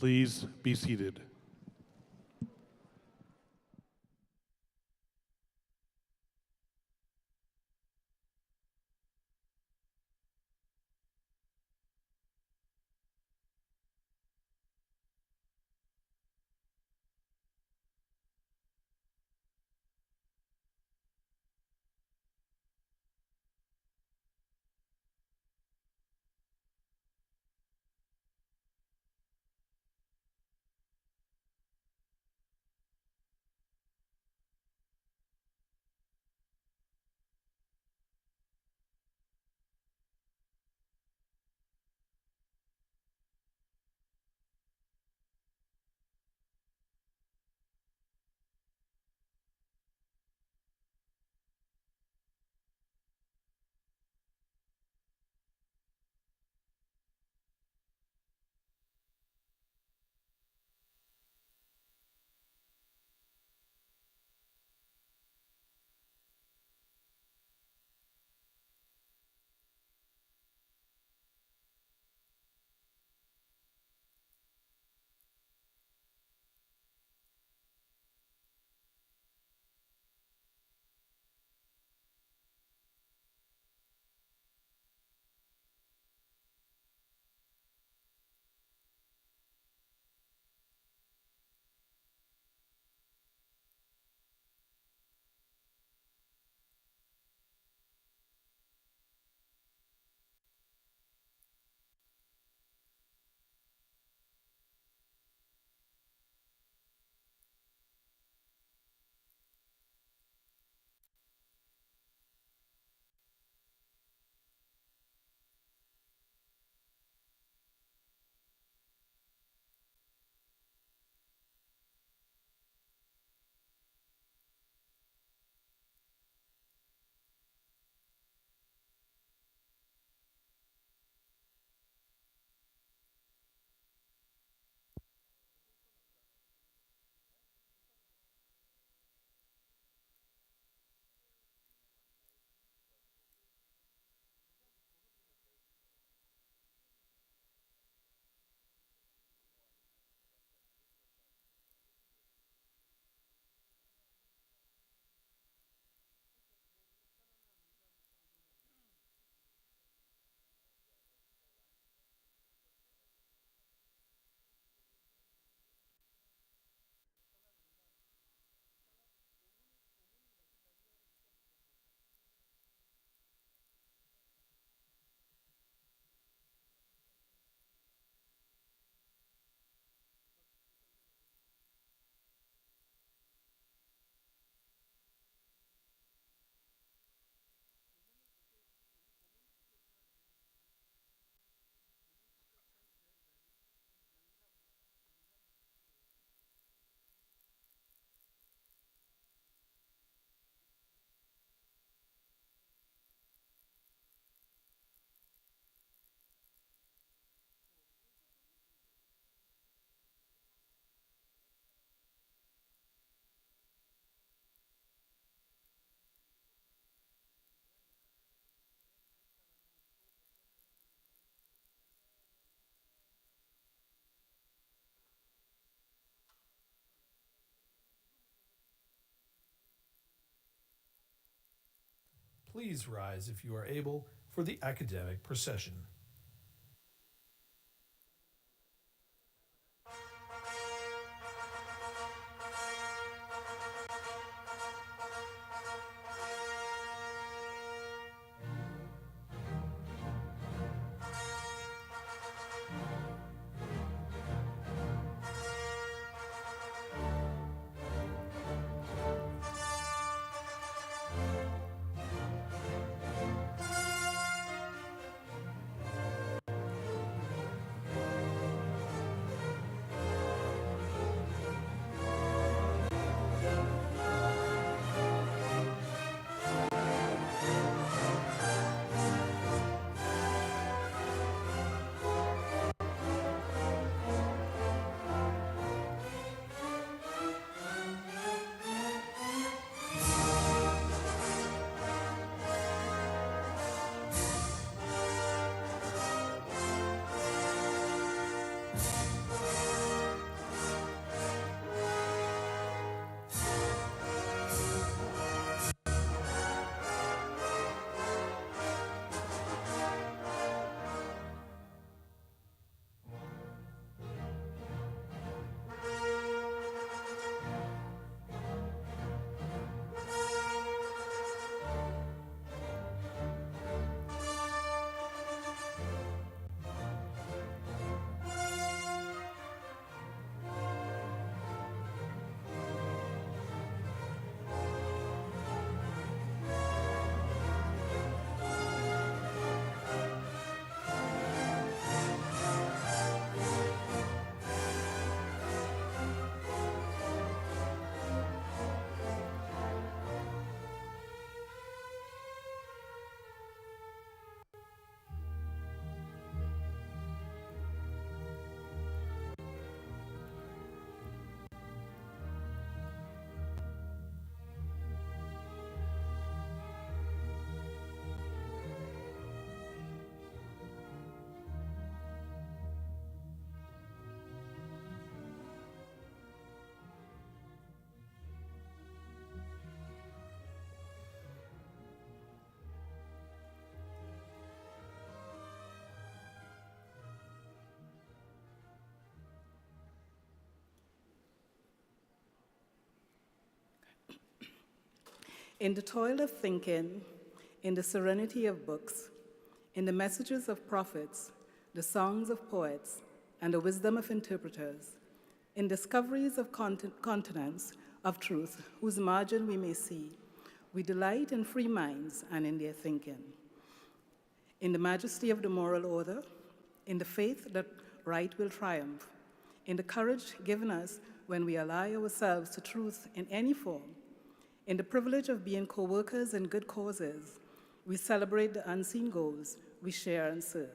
Please be seated. Please rise if you are able for the academic procession. In the toil of thinking, in the serenity of books, in the messages of prophets, the songs of poets, and the wisdom of interpreters, in discoveries of continents of truth whose margin we may see, we delight in free minds and in their thinking. In the majesty of the moral order, in the faith that right will triumph, in the courage given us when we ally ourselves to truth in any form, in the privilege of being co-workers in good causes, we celebrate the unseen goals we share and serve.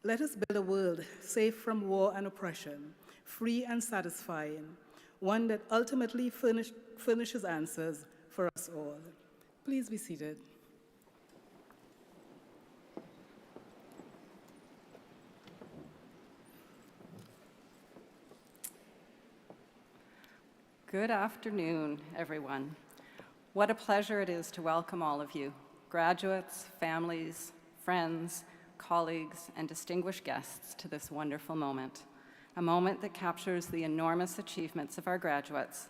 Let us build a world safe from war and oppression, free and satisfying, one that ultimately furnishes answers for us all. Please be seated. Good afternoon, everyone. What a pleasure it is to welcome all of you, graduates, families, friends, colleagues, and distinguished guests to this wonderful moment, a moment that captures the enormous achievements of our graduates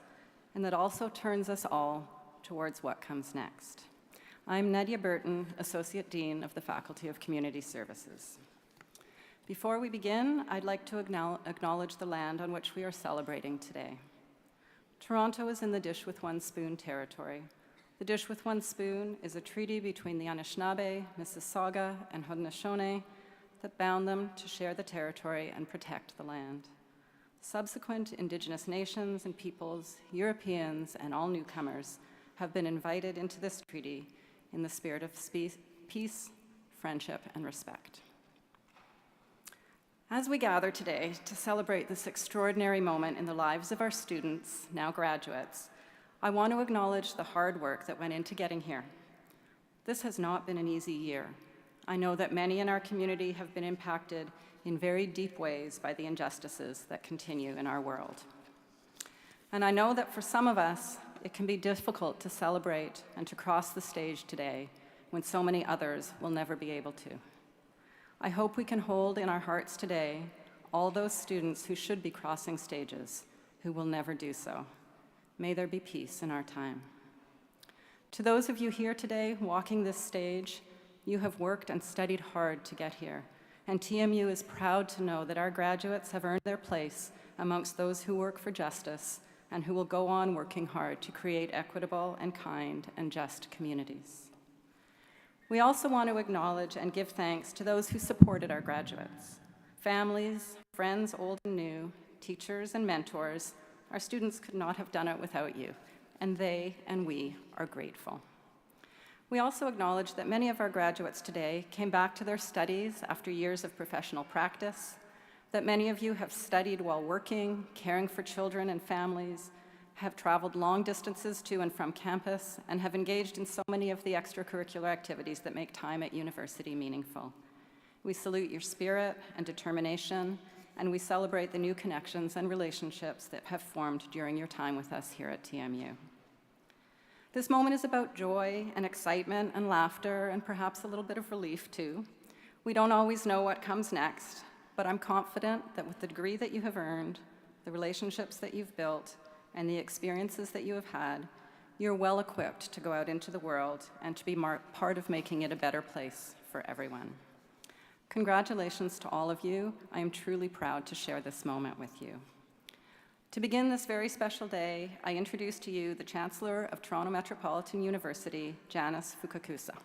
and that also turns us all towards what comes next. I'm Nadia Burton, Associate Dean of the Faculty of Community Services. Before we begin, I'd like to acknowledge the land on which we are celebrating today. Toronto is in the Dish with One Spoon territory. The Dish with One Spoon is a treaty between the Anishinaabe, Mississauga, and Haudenosaunee that bound them to share the territory and protect the land. Subsequent Indigenous nations and peoples, Europeans, and all newcomers have been invited into this treaty in the spirit of peace, friendship, and respect. As we gather today to celebrate this extraordinary moment in the lives of our students, now graduates, I want to acknowledge the hard work that went into getting here. This has not been an easy year. I know that many in our community have been impacted in very deep ways by the injustices that continue in our world. And I know that for some of us, it can be difficult to celebrate and to cross the stage today when so many others will never be able to. I hope we can hold in our hearts today all those students who should be crossing stages, who will never do so. May there be peace in our time. To those of you here today walking this stage, you have worked and studied hard to get here, and TMU is proud to know that our graduates have earned their place amongst those who work for justice and who will go on working hard to create equitable and kind and just communities. We also want to acknowledge and give thanks to those who supported our graduates, families, friends old and new, teachers and mentors. Our students could not have done it without you, and they and we are grateful. We also acknowledge that many of our graduates today came back to their studies after years of professional practice, that many of you have studied while working, caring for children and families, have traveled long distances to and from campus, and have engaged in so many of the extracurricular activities that make time at university meaningful. We salute your spirit and determination, and we celebrate the new connections and relationships that have formed during your time with us here at TMU. This moment is about joy and excitement and laughter and perhaps a little bit of relief too. We don't always know what comes next, but I'm confident that with the degree that you have earned, the relationships that you've built, and the experiences that you have had, you're well equipped to go out into the world and to be part of making it a better place for everyone. Congratulations to all of you. I am truly proud to share this moment with you. To begin this very special day, I introduce to you the Chancellor of Toronto Metropolitan University, Janice Fukakusa.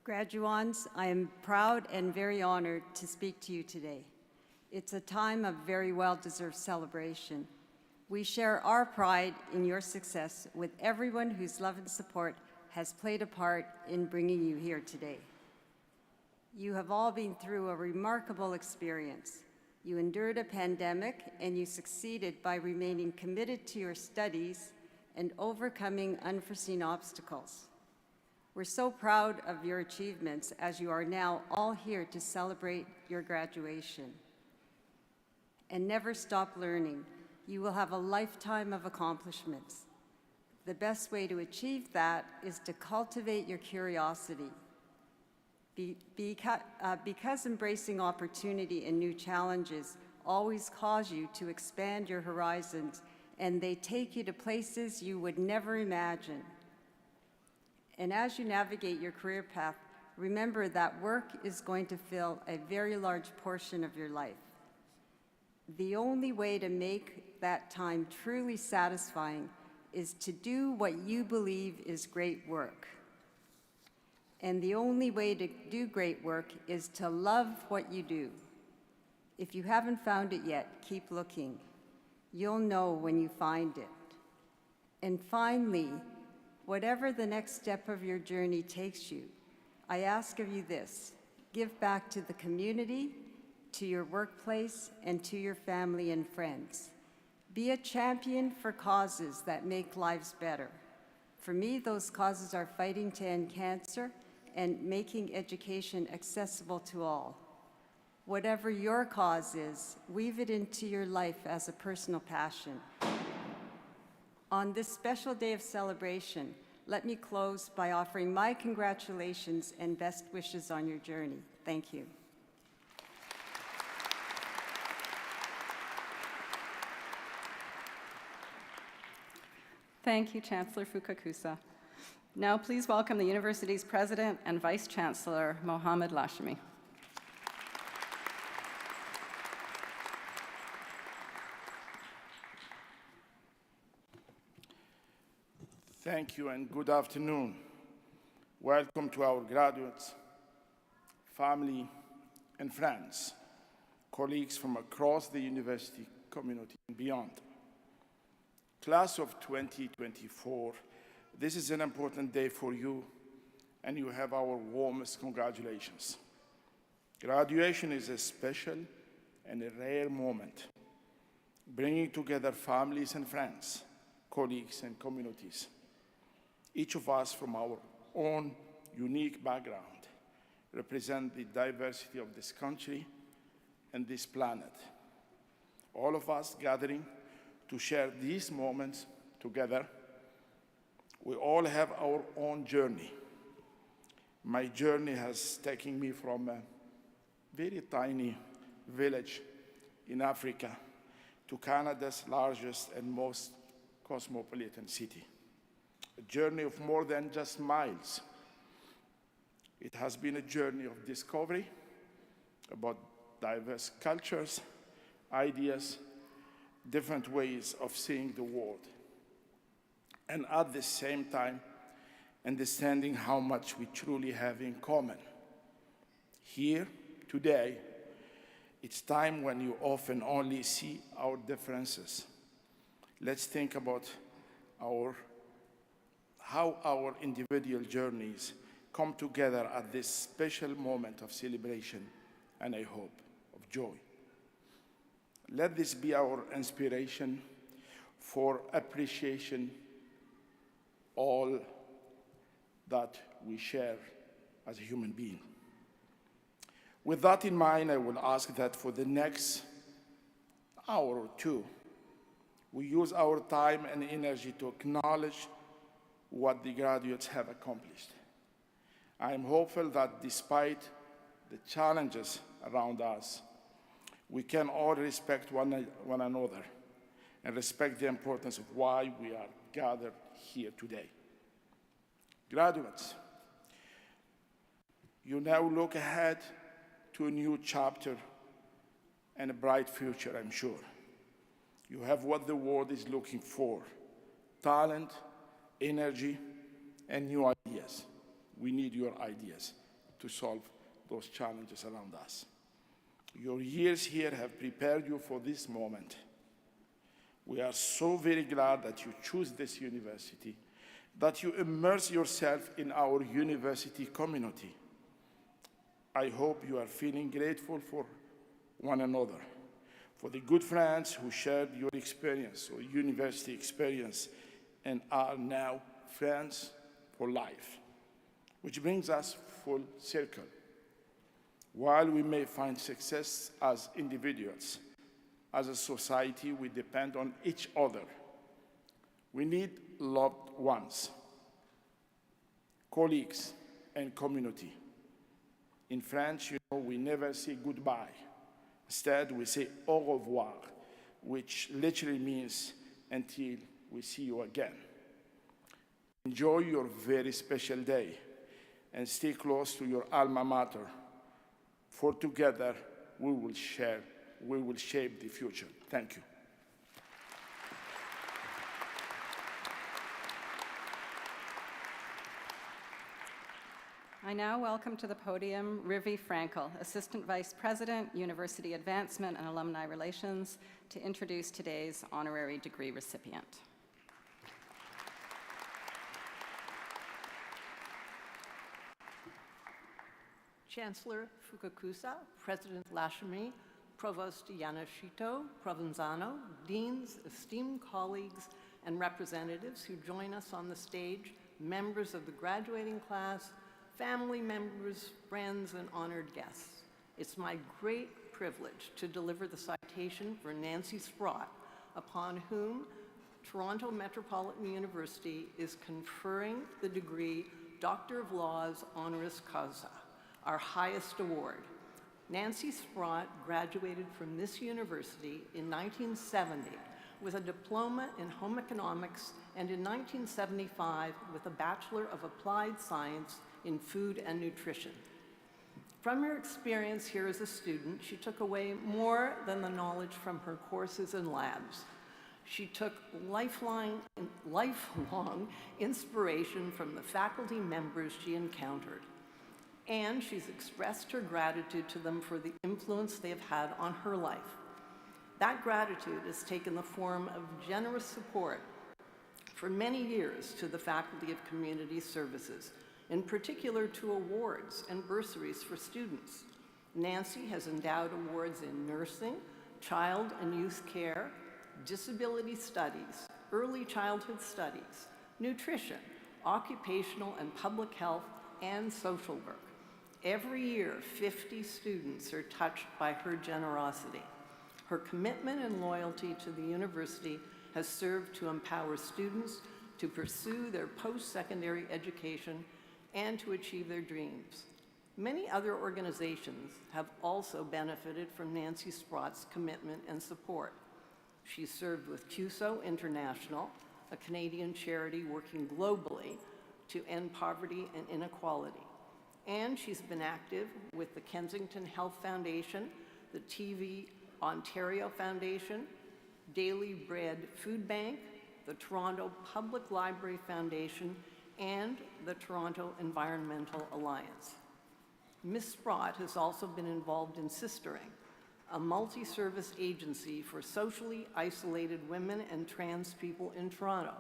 Graduands, I am proud and very honored to speak to you today. It's a time of very well-deserved celebration. We share our pride in your success with everyone whose love and support has played a part in bringing you here today. You have all been through a remarkable experience. You endured a pandemic and you succeeded by remaining committed to your studies and overcoming unforeseen obstacles. We're so proud of your achievements as you are now all here to celebrate your graduation. And never stop learning. You will have a lifetime of accomplishments. The best way to achieve that is to cultivate your curiosity. Because embracing opportunity and new challenges always cause you to expand your horizons, and they take you to places you would never imagine. And as you navigate your career path, remember that work is going to fill a very large portion of your life. The only way to make that time truly satisfying is to do what you believe is great work. And the only way to do great work is to love what you do. If you haven't found it yet, keep looking. You'll know when you find it. And finally, whatever the next step of your journey takes you, I ask of you this: give back to the community, to your workplace, and to your family and friends. Be a champion for causes that make lives better. For me, those causes are fighting to end cancer and making education accessible to all. Whatever your cause is, weave it into your life as a personal passion. On this special day of celebration, let me close by offering my congratulations and best wishes on your journey. Thank you. Thank you, Chancellor Fukakusa. Now please welcome the university's President and Vice Chancellor, Mohammed Lashmi. Thank you and good afternoon. Welcome to our graduates, family, and friends, colleagues from across the university community and beyond. Class of 2024, this is an important day for you, and you have our warmest congratulations. Graduation is a special and a rare moment, bringing together families and friends, colleagues and communities. Each of us, from our own unique background, represent the diversity of this country and this planet. All of us gathering to share these moments together. We all have our own journey. My journey has taken me from a very tiny village in Africa to Canada's largest and most cosmopolitan city. A journey of more than just miles. It has been a journey of discovery about diverse cultures, ideas, different ways of seeing the world, and at the same time, understanding how much we truly have in common. Here, today, it's time when you often only see our differences. Let's think about how our individual journeys come together at this special moment of celebration and, I hope, of joy. Let this be our inspiration for appreciation all that we share as a human being. With that in mind, I will ask that for the next hour or two, we use our time and energy to acknowledge what the graduates have accomplished. I am hopeful that despite the challenges around us, we can all respect one another and respect the importance of why we are gathered here today. Graduates, you now look ahead to a new chapter and a bright future, I'm sure. You have what the world is looking for: talent, energy, and new ideas. We need your ideas to solve those challenges around us. Your years here have prepared you for this moment. We are so very glad that you choose this university, that you immerse yourself in our university community. I hope you are feeling grateful for one another, for the good friends who shared your experience or university experience and are now friends for life, which brings us full circle. While we may find success as individuals, as a society, we depend on each other. We need loved ones, colleagues, and community. In French, you know, we never say goodbye. Instead, we say au revoir, which literally means until we see you again. Enjoy your very special day and stay close to your alma mater, for together we will shape the future. Thank you. I now welcome to the podium Rivi Frankel, Assistant Vice President, University Advancement and Alumni Relations, to introduce today's honorary degree recipient. Chancellor Fukakusa, President Lashmi, Provost Yanashito, Provenzano, deans, esteemed colleagues, and representatives who join us on the stage, members of the graduating class, family members, friends, and honored guests. It's my great privilege to deliver the citation for Nancy Sprott, upon whom Toronto Metropolitan University is conferring the degree Doctor of Laws honoris causa, our highest award. Nancy Sprott graduated from this university in 1970 with a diploma in home economics and in 1975 with a Bachelor of Applied Science in food and nutrition. From her experience here as a student, she took away more than the knowledge from her courses and labs. She took lifelong inspiration from the faculty members she encountered, and she's expressed her gratitude to them for the influence they have had on her life. That gratitude has taken the form of generous support for many years to the Faculty of Community Services, in particular to awards and bursaries for students. Nancy has endowed awards in nursing, child and youth care, disability studies, early childhood studies, nutrition, occupational and public health, and social work. Every year, 50 students are touched by her generosity. Her commitment and loyalty to the university has served to empower students to pursue their post-secondary education and to achieve their dreams. Many other organizations have also benefited from Nancy Sprott's commitment and support. She served with CUSO International, a Canadian charity working globally to end poverty and inequality. And she's been active with the Kensington Health Foundation, the TV Ontario Foundation, Daily Bread Food Bank, the Toronto Public Library Foundation, and the Toronto Environmental Alliance. Ms. Sprott has also been involved in Sistering, a multi-service agency for socially isolated women and trans people in Toronto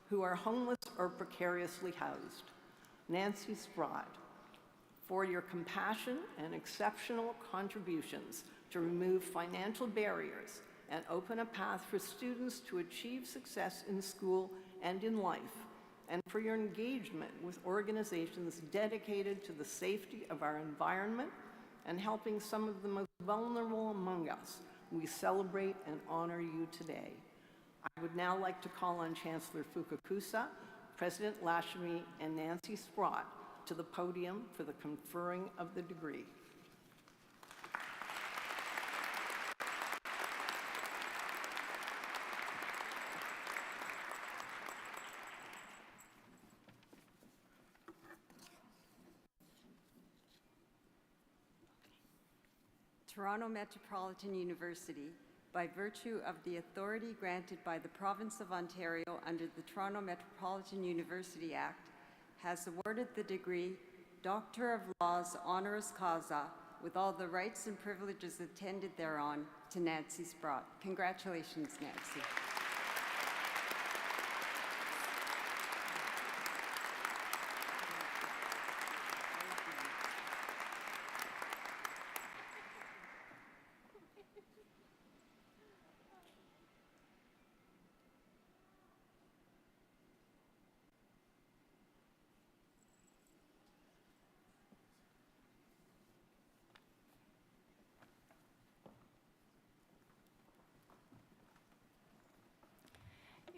who are homeless or precariously housed. Nancy Sprott, for your compassion and exceptional contributions to remove financial barriers and open a path for students to achieve success in school and in life, and for your engagement with organizations dedicated to the safety of our environment and helping some of the most vulnerable among us. We celebrate and honor you today. I would now like to call on Chancellor Fukakusa, President Lashmi, and Nancy Sprott to the podium for the conferring of the degree. Toronto Metropolitan University, by virtue of the authority granted by the Province of Ontario under the Toronto Metropolitan University Act, has awarded the degree Doctor of Laws honoris causa with all the rights and privileges attended thereon to Nancy Sprott. Congratulations, Nancy.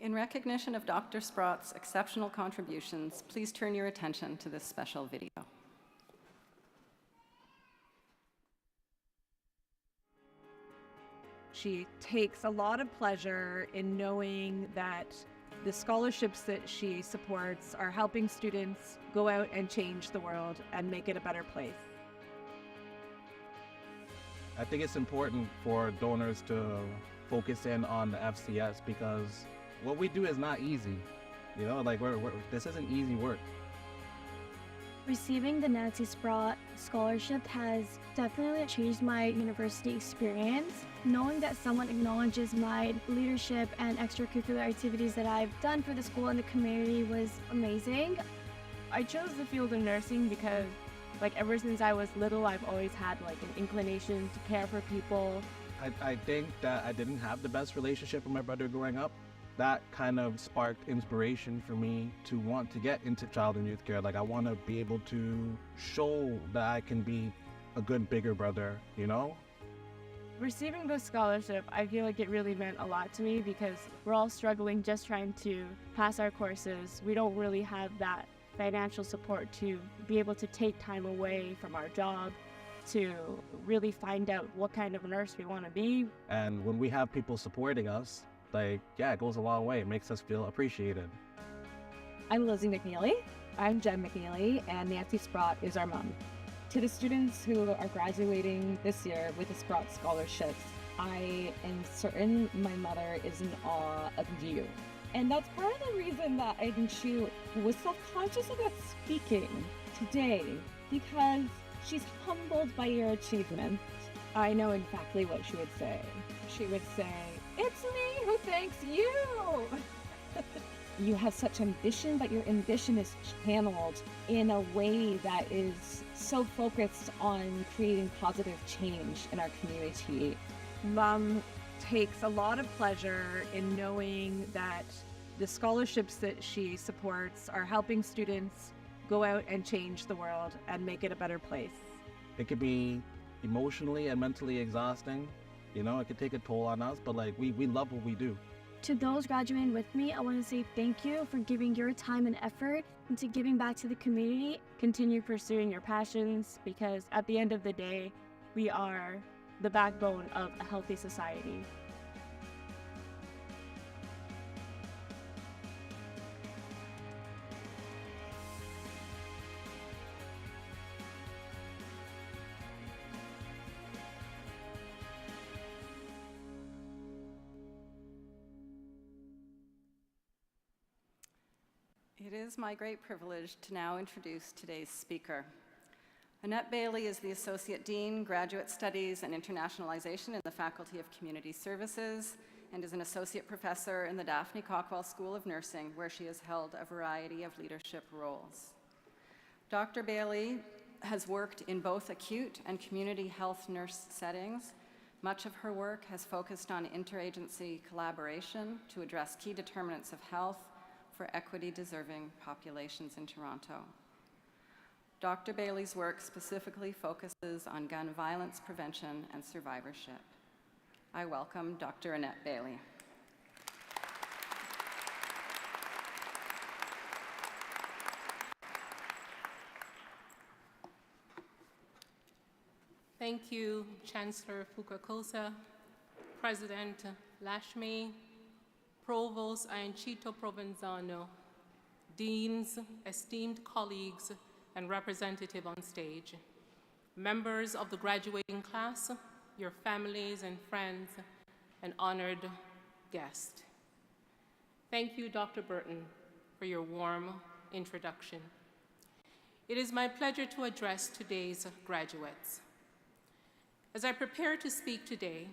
In recognition of Dr. Sprott's exceptional contributions, please turn your attention to this special video. she takes a lot of pleasure in knowing that the scholarships that she supports are helping students go out and change the world and make it a better place. I think it's important for donors to focus in on the FCS because what we do is not easy. You know, like this isn't easy work. Receiving the Nancy Sprott scholarship has definitely changed my university experience. Knowing that someone acknowledges my leadership and extracurricular activities that I've done for the school and the community was amazing. I chose the field of nursing because ever since I was little, I've always had an inclination to care for people. I think that I didn't have the best relationship with my brother growing up. That kind of sparked inspiration for me to want to get into child and youth care. I want to be able to show that I can be a good, bigger brother, you know? Receiving this scholarship, I feel like it really meant a lot to me because we're all struggling just trying to pass our courses. We don't really have that financial support to be able to take time away from our job to really find out what kind of nurse we want to be. And when we have people supporting us, it goes a long way. It makes us feel appreciated. I'm Lizzie McNeely. I'm Jen McNeely, and Nancy Sprott is our mom. To the students who are graduating this year with the Sprott scholarships, I am certain my mother is in awe of you. And that's part of the reason that I think she was self-conscious about speaking today, because she's humbled by your achievements. I know exactly what she would say. She would say, "It's me who thanks you." You have such ambition, but your ambition is channeled in a way that is so focused on creating positive change in our community. Mom takes a lot of pleasure in knowing that the scholarships that she supports are helping students go out and change the world and make it a better place. It could be emotionally and mentally exhausting. You know, it could take a toll on us, but we love what we do. To those graduating with me, I want to say thank you for giving your time and effort into giving back to the community. Continue pursuing your passions because at the end of the day, we are the backbone of a healthy society. It is my great privilege to now introduce today's speaker. Annette Bailey is the Associate Dean, Graduate Studies and Internationalization in the Faculty of Community Services and is an Associate Professor in the Daphne Cockwell School of Nursing, where she has held a variety of leadership roles. Dr. Bailey has worked in both acute and community health nurse settings. Much of her work has focused on interagency collaboration to address key determinants of health for equity-deserving populations in Toronto. Dr. Bailey's work specifically focuses on gun violence prevention and survivorship. I welcome Dr. Annette Bailey. Thank you, Chancellor Fukakosa, President Lashmi, Provost Ayancito Provenzano, deans, esteemed colleagues, and representative on stage, members of the graduating class, your families and friends, and honored guest. Thank you, Dr. Burton, for your warm introduction. It is my pleasure to address today's graduates. As I prepare to speak today,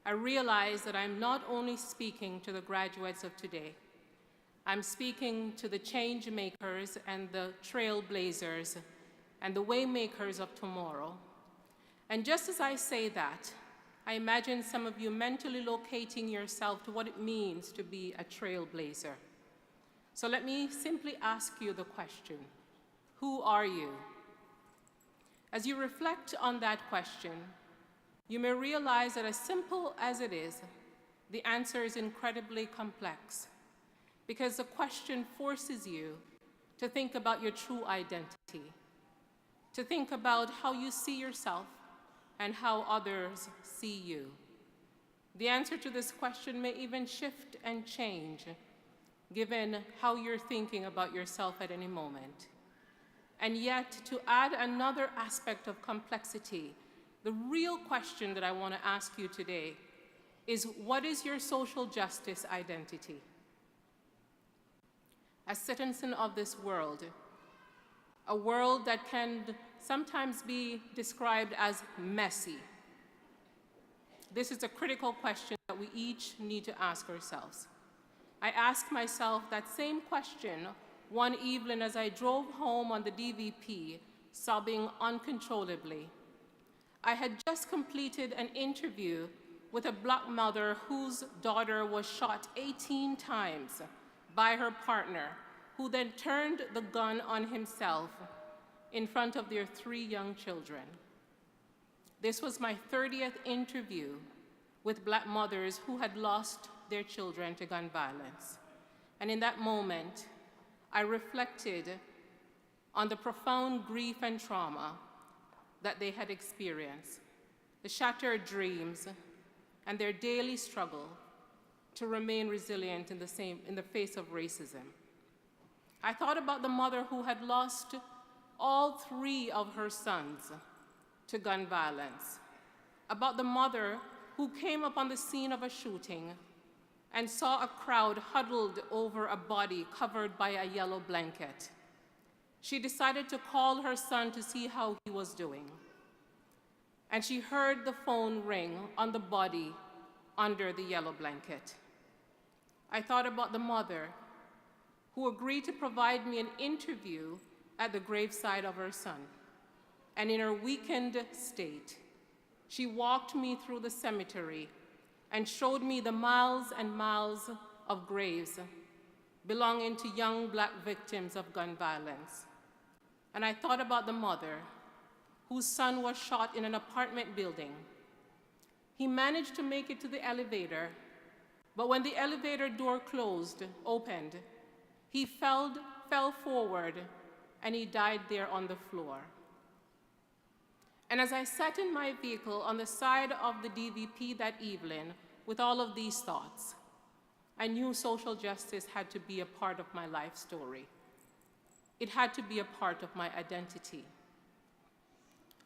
I realize that I'm not only speaking to the graduates of today, I'm speaking to the change makers and the trailblazers and the way makers of tomorrow. And just as I say that, I imagine some of you mentally locating yourself to what it means to be a trailblazer. So let me simply ask you the question, who are you? As you reflect on that question, you may realize that as simple as it is, the answer is incredibly complex because the question forces you to think about your true identity, to think about how you see yourself and how others see you. The answer to this question may even shift and change, given how you're thinking about yourself at any moment. And yet, to add another aspect of complexity, the real question that I want to ask you today is, what is your social justice identity? As citizens of this world, a world that can sometimes be described as messy, this is a critical question that we each need to ask ourselves. I asked myself that same question one evening as I drove home on the DVP, sobbing uncontrollably. I had just completed an interview with a Black mother whose daughter was shot 18 times by her partner, who then turned the gun on himself in front of their 3 young children. This was my 30th interview with Black mothers who had lost their children to gun violence. And in that moment, I reflected on the profound grief and trauma that they had experienced, the shattered dreams, and their daily struggle to remain resilient in the face of racism. I thought about the mother who had lost all 3 of her sons to gun violence, about the mother who came upon the scene of a shooting and saw a crowd huddled over a body covered by a yellow blanket. She decided to call her son to see how he was doing. And she heard the phone ring on the body under the yellow blanket. I thought about the mother who agreed to provide me an interview at the graveside of her son. And in her weakened state, she walked me through the cemetery and showed me the miles and miles of graves belonging to young Black victims of gun violence. And I thought about the mother whose son was shot in an apartment building. He managed to make it to the elevator, but when the elevator door opened, he fell forward and he died there on the floor. And as I sat in my vehicle on the side of the DVP that evening with all of these thoughts, I knew social justice had to be a part of my life story. It had to be a part of my identity.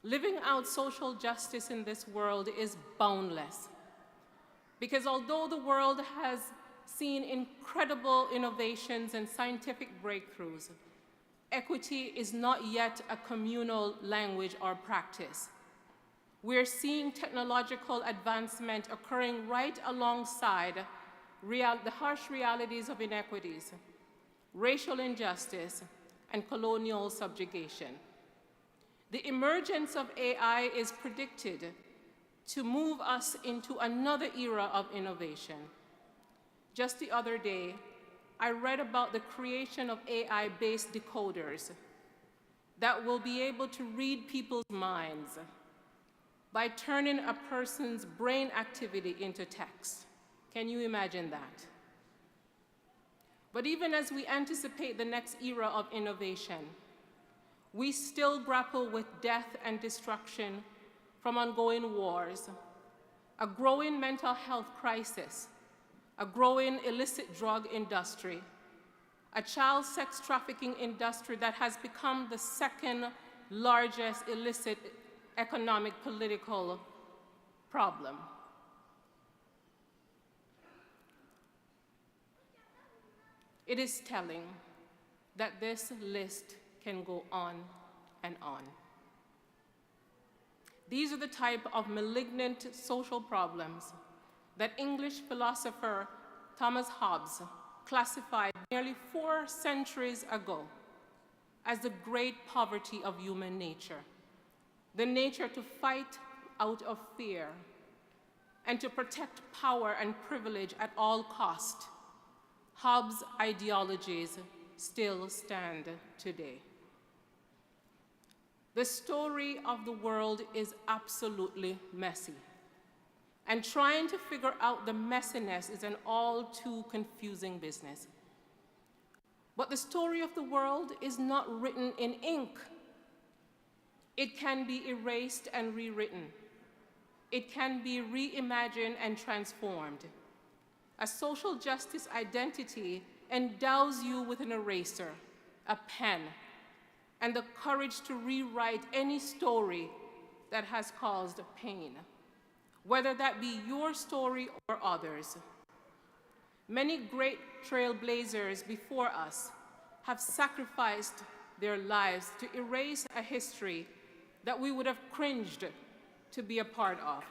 Living out social justice in this world is boundless, because although the world has seen incredible innovations and scientific breakthroughs, equity is not yet a communal language or practice. We're seeing technological advancement occurring right alongside the harsh realities of inequities, racial injustice, and colonial subjugation. The emergence of AI is predicted to move us into another era of innovation. Just the other day, I read about the creation of AI-based decoders that will be able to read people's minds by turning a person's brain activity into text. Can you imagine that? But even as we anticipate the next era of innovation, we still grapple with death and destruction from ongoing wars, a growing mental health crisis, a growing illicit drug industry, a child sex trafficking industry that has become the second largest illicit economic political problem. It is telling that this list can go on and on. These are the type of malignant social problems that English philosopher Thomas Hobbes classified nearly 4 centuries ago as the great poverty of human nature, the nature to fight out of fear and to protect power and privilege at all cost. Hobbes' ideologies still stand today. The story of the world is absolutely messy, and trying to figure out the messiness is an all too confusing business. But the story of the world is not written in ink. It can be erased and rewritten. It can be reimagined and transformed. A social justice identity endows you with an eraser, a pen, and the courage to rewrite any story that has caused pain, whether that be your story or others. Many great trailblazers before us have sacrificed their lives to erase a history that we would have cringed to be a part of,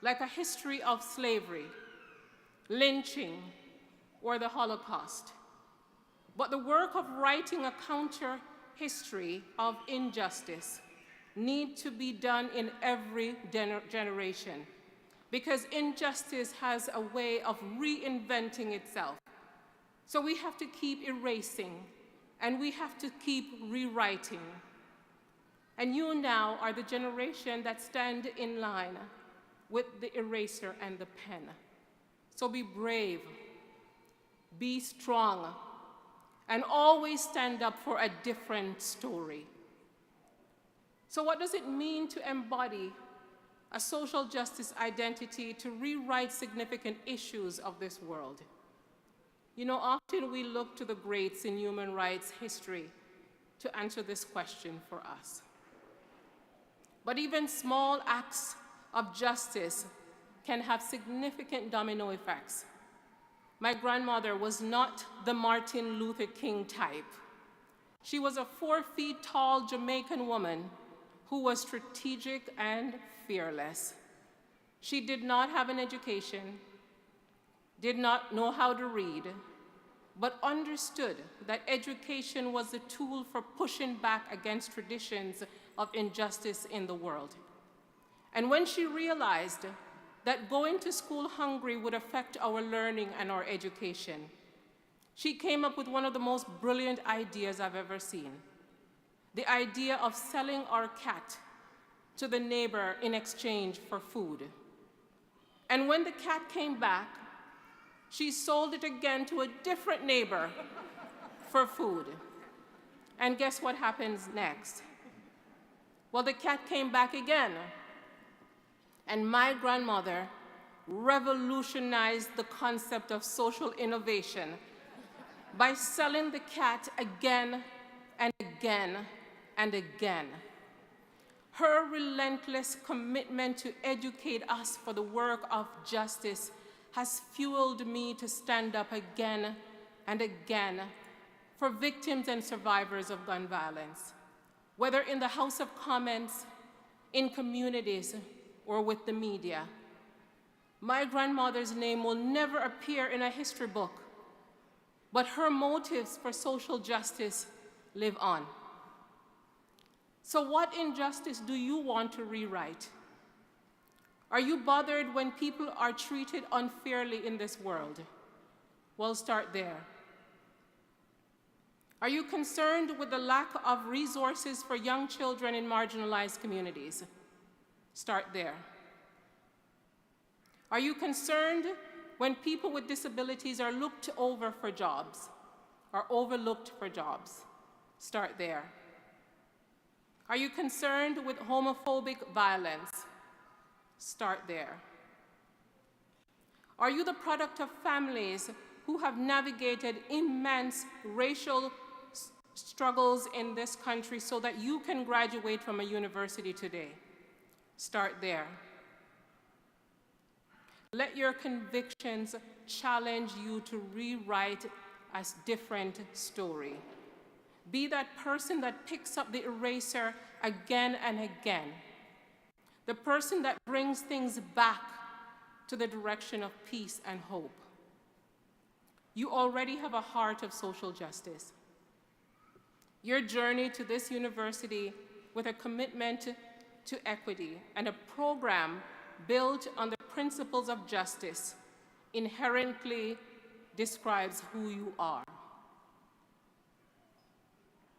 like a history of slavery, lynching, or the Holocaust. But the work of writing a counter history of injustice needs to be done in every generation, because injustice has a way of reinventing itself. So we have to keep erasing, and we have to keep rewriting. And you now are the generation that stand in line with the eraser and the pen. So be brave, be strong, and always stand up for a different story. So what does it mean to embody a social justice identity to rewrite significant issues of this world? You know, often we look to the greats in human rights history to answer this question for us. But even small acts of justice can have significant domino effects. My grandmother was not the Martin Luther King type. She was a 4 feet tall Jamaican woman who was strategic and fearless. She did not have an education, did not know how to read, but understood that education was a tool for pushing back against traditions of injustice in the world. And when she realized that going to school hungry would affect our learning and our education, she came up with one of the most brilliant ideas I've ever seen. The idea of selling our cat to the neighbor in exchange for food. And when the cat came back, she sold it again to a different neighbor for food. And guess what happens next? Well, the cat came back again. And my grandmother revolutionized the concept of social innovation by selling the cat again and again and again. Her relentless commitment to educate us for the work of justice has fueled me to stand up again and again for victims and survivors of gun violence, whether in the House of Commons, in communities, or with the media. My grandmother's name will never appear in a history book, but her motives for social justice live on. So what injustice do you want to rewrite? Are you bothered when people are treated unfairly in this world? Well, start there. Are you concerned with the lack of resources for young children in marginalized communities? Start there. Are you concerned when people with disabilities are looked over for jobs, or overlooked for jobs? Start there. Are you concerned with homophobic violence? Start there. Are you the product of families who have navigated immense racial struggles in this country so that you can graduate from a university today? Start there. Let your convictions challenge you to rewrite a different story. Be that person that picks up the eraser again and again. The person that brings things back to the direction of peace and hope. You already have a heart of social justice. Your journey to this university with a commitment to equity and a program built on the principles of justice inherently describes who you are.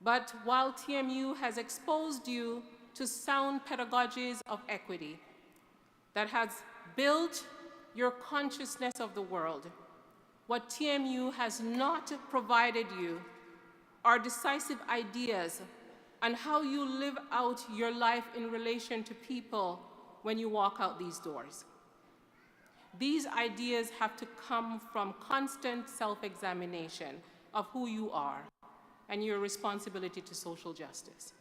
But while TMU has exposed you to sound pedagogies of equity that has built your consciousness of the world, what TMU has not provided you are decisive ideas on how you live out your life in relation to people when you walk out these doors. These ideas have to come from constant self-examination of who you are and your responsibility to social justice.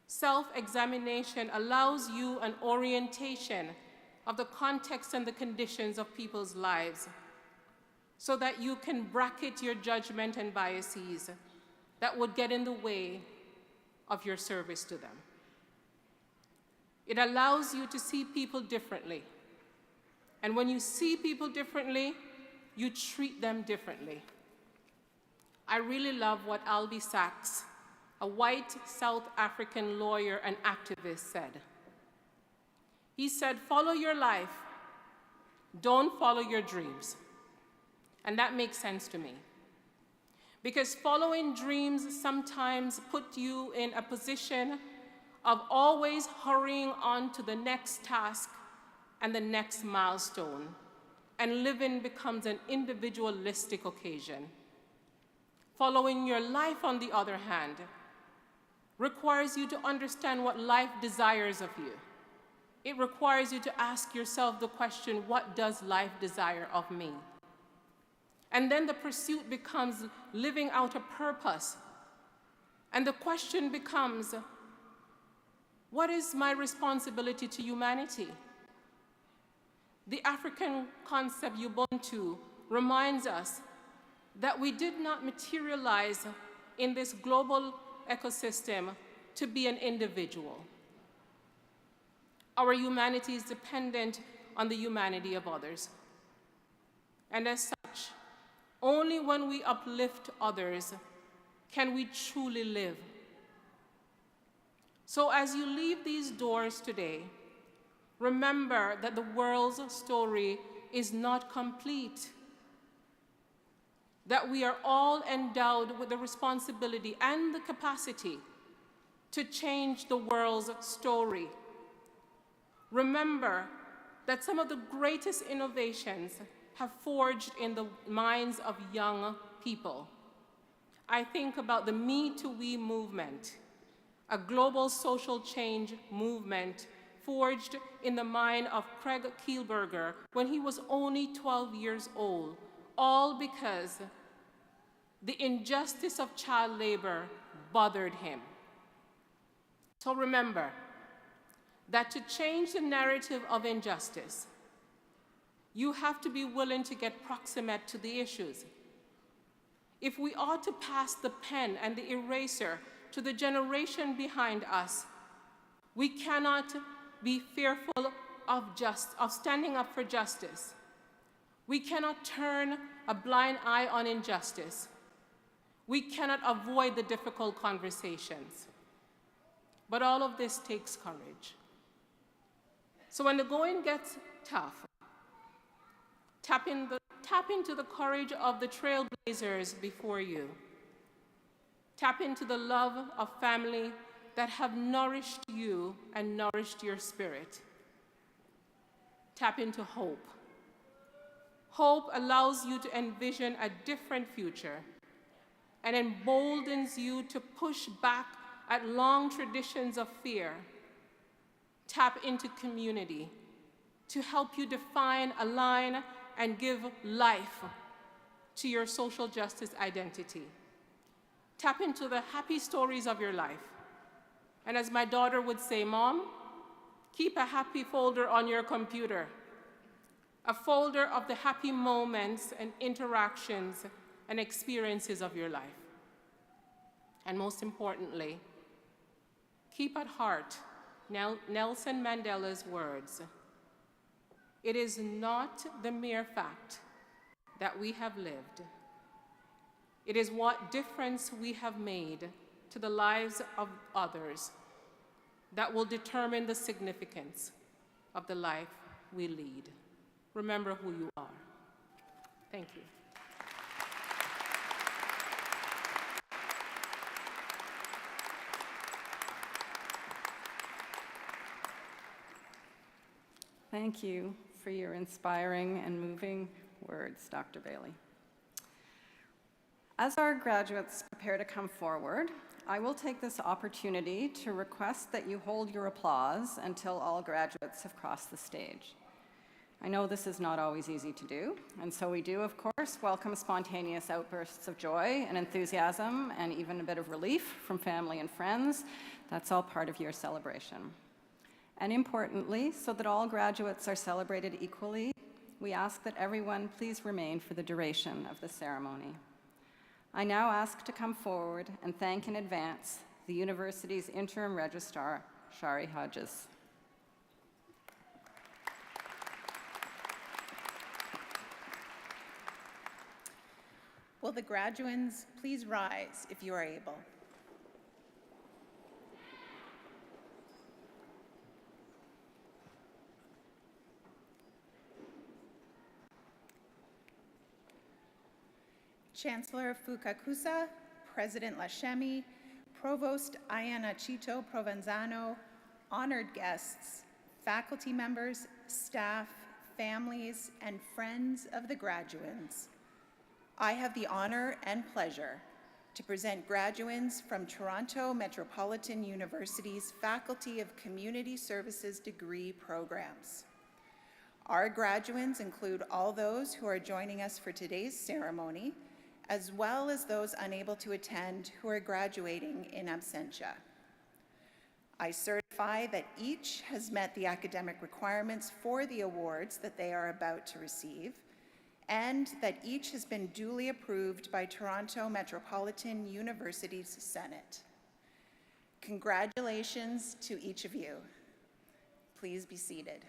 Self-examination allows you an orientation of the context and the conditions of people's lives so that you can bracket your judgment and biases that would get in the way of your service to them. It allows you to see people differently. And when you see people differently, you treat them differently. I really love what Albie Sachs, a white South African lawyer and activist, said. He said, "Follow your life, don't follow your dreams." And that makes sense to me. Because following dreams sometimes put you in a position of always hurrying on to the next task and the next milestone, and living becomes an individualistic occasion. Following your life, on the other hand, requires you to understand what life desires of you. It requires you to ask yourself the question, what does life desire of me? And then the pursuit becomes living out a purpose. And the question becomes, what is my responsibility to humanity? The African concept Ubuntu reminds us that we did not materialize in this global ecosystem to be an individual. Our humanity is dependent on the humanity of others. And as such, only when we uplift others can we truly live. So as you leave these doors today, remember that the world's story is not complete, that we are all endowed with the responsibility and the capacity to change the world's story. Remember that some of the greatest innovations have forged in the minds of young people. I think about the Me to We movement, a global social change movement forged in the mind of Craig Kielburger when he was only 12 years old, all because the injustice of child labor bothered him. So remember that to change the narrative of injustice, you have to be willing to get proximate to the issues. If we ought to pass the pen and the eraser to the generation behind us, we cannot be fearful of standing up for justice. We cannot turn a blind eye on injustice. We cannot avoid the difficult conversations. But all of this takes courage. So when the going gets tough, tap into the courage of the trailblazers before you. Tap into the love of family that have nourished you and nourished your spirit. Tap into hope. Hope allows you to envision a different future and emboldens you to push back at long traditions of fear. Tap into community to help you define, align, and give life to your social justice identity. Tap into the happy stories of your life. And as my daughter would say, Mom, keep a happy folder on your computer, a folder of the happy moments and interactions and experiences of your life. And most importantly, keep at heart Nelson Mandela's words. It is not the mere fact that we have lived. It is what difference we have made to the lives of others that will determine the significance of the life we lead. Remember who you are. Thank you. Thank you for your inspiring and moving words, Dr. Bailey. As our graduates prepare to come forward, I will take this opportunity to request that you hold your applause until all graduates have crossed the stage. I know this is not always easy to do, and so we do, of course, welcome spontaneous outbursts of joy and enthusiasm and even a bit of relief from family and friends. That's all part of your celebration. And importantly, so that all graduates are celebrated equally, we ask that everyone please remain for the duration of the ceremony. I now ask to come forward and thank in advance the university's interim registrar, Shari Hodges. Will the graduands please rise if you are able? Chancellor Fukakusa, President Lashemi, Provost Ayana Chito Provenzano, honored guests, faculty members, staff, families, and friends of the graduands. I have the honor and pleasure to present graduands from Toronto Metropolitan University's Faculty of Community Services degree programs. Our graduands include all those who are joining us for today's ceremony, as well as those unable to attend who are graduating in absentia. I certify that each has met the academic requirements for the awards that they are about to receive, and that each has been duly approved by Toronto Metropolitan University's Senate. Congratulations to each of you. Please be seated.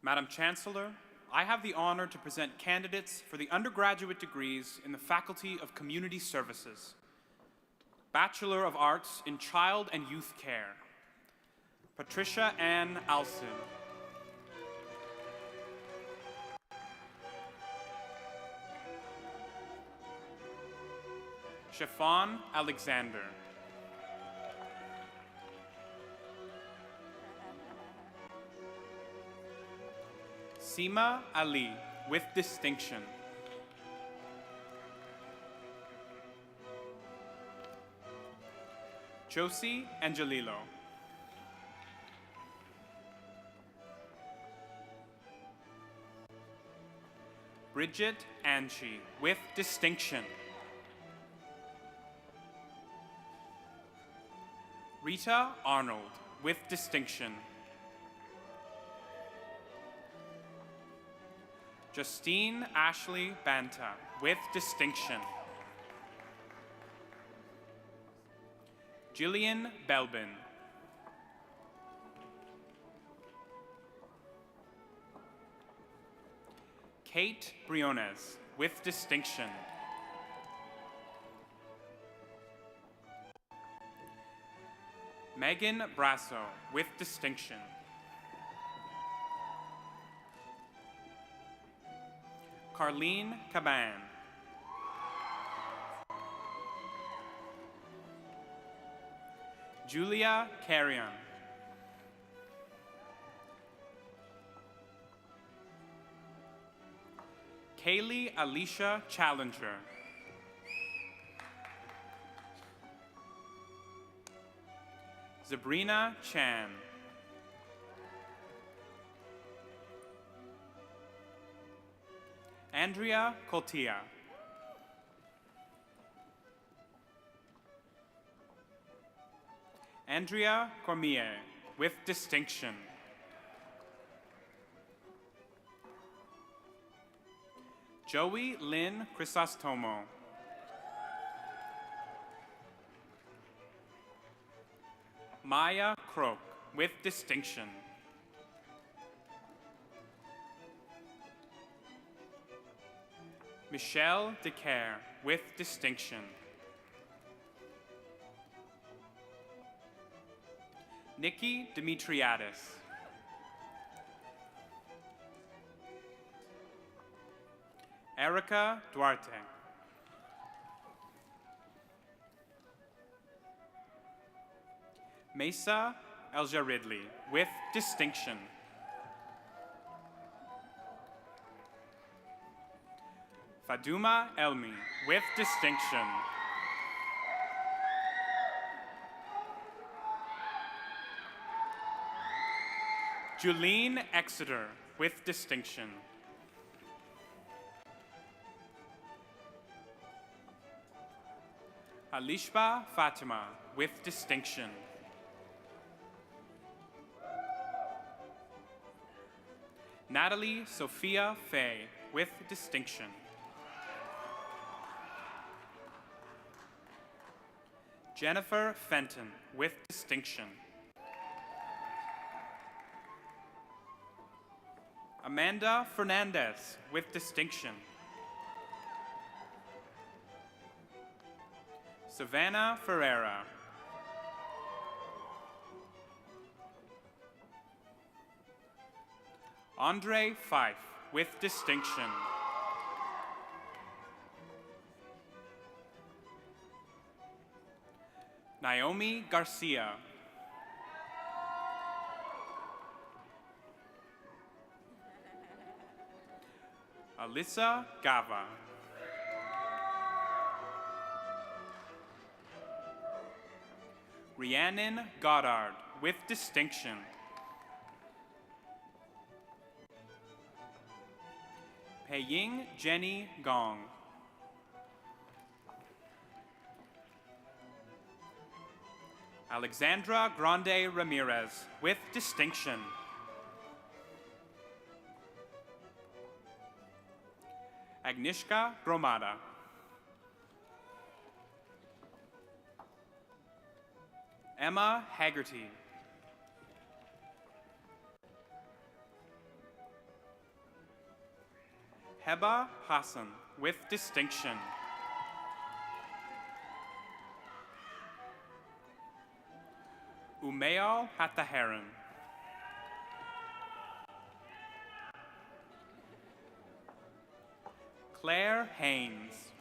Madam Chancellor, I have the honor to present candidates for the undergraduate degrees in the Faculty of Community Services. Bachelor of Arts in Child and Youth Care, Patricia Ann Alson. Chiffon Alexander. Seema Ali, with distinction. Josie Angelillo. Bridget Anchi, with distinction. Rita Arnold, with distinction. Justine Ashley Banta, with distinction. Jillian Belbin. Kate Briones, with distinction. Megan Brasso, with distinction. Carlene Caban. Julia Carrion. Kaylee Alicia Challenger. Sabrina Chan. Andrea Coltia. Andrea Cormier, with distinction. Joey Lynn Crisostomo. Maya Croak, with distinction. Michelle DeCare, with distinction. Nikki Dimitriadis. Erica Duarte. Mesa Eljaridli, with distinction. Faduma Elmi, with distinction. Julene Exeter, with distinction. Alishba Fatima, with distinction. Natalie Sophia Fay, with distinction. Jennifer Fenton, with distinction. Amanda Fernandez, with distinction. Savannah Ferreira. Andre Fife, with distinction. Naomi Garcia. Alyssa Gava. Rhiannon Goddard, with distinction. Peiying Jenny Gong. Alexandra Grande Ramirez, with distinction. Agnieszka Gromada. Emma Haggerty. Heba Hassan, with distinction. Umayal Hataharan. Claire Haynes.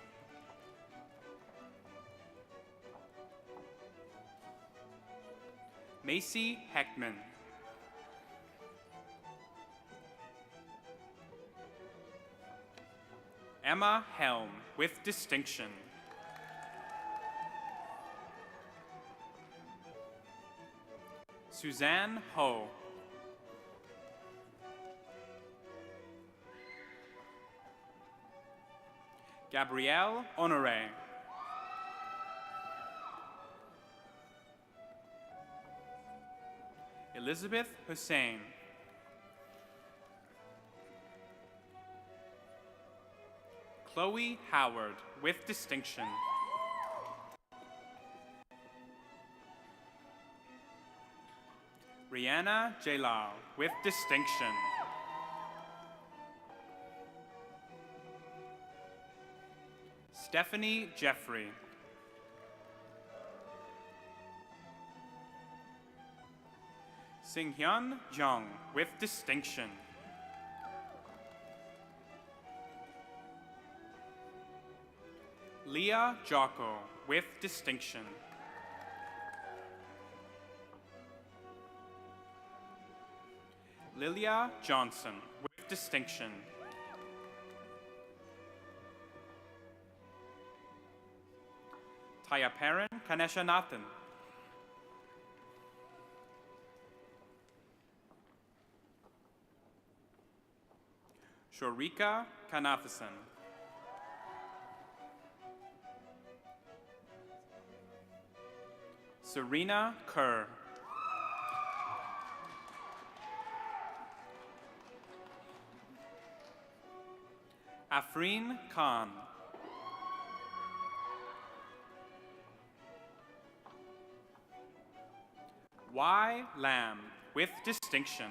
Macy Heckman. Emma Helm, with distinction. Suzanne Ho. Gabrielle Honorary. Elizabeth Hussein. Chloe Howard, with distinction. Rihanna Jalal, with distinction. Stephanie Jeffrey. Singhyun Jung, with distinction. Leah Jocko, with distinction. Lilia Johnson, with distinction. Tayaparan Kaneshanathan. Shorika Kanathasan. Serena Kerr. Afreen Khan. Y. Lamb, with distinction.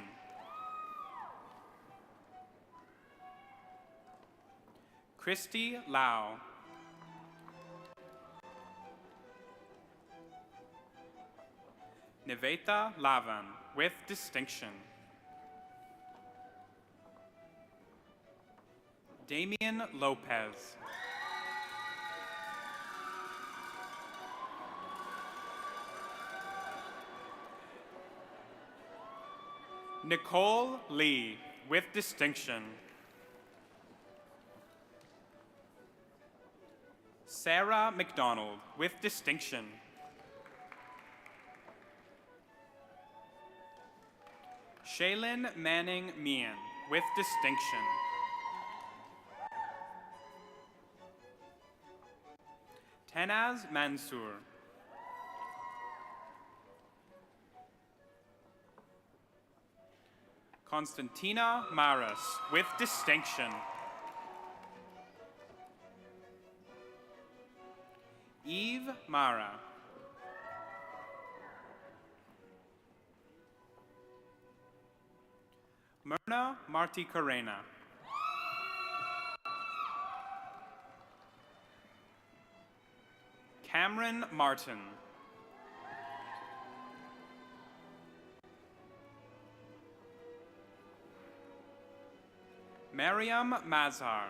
Christy Lau. Niveta Lavan, with distinction. Damian Lopez. Nicole Lee, with distinction. Sarah McDonald, with distinction. Shaylin Manning Meehan, with distinction. Tanaz Mansour. Constantina Maris, with distinction. Eve Mara. Myrna Marti Carena. Cameron Martin. Mariam Mazhar.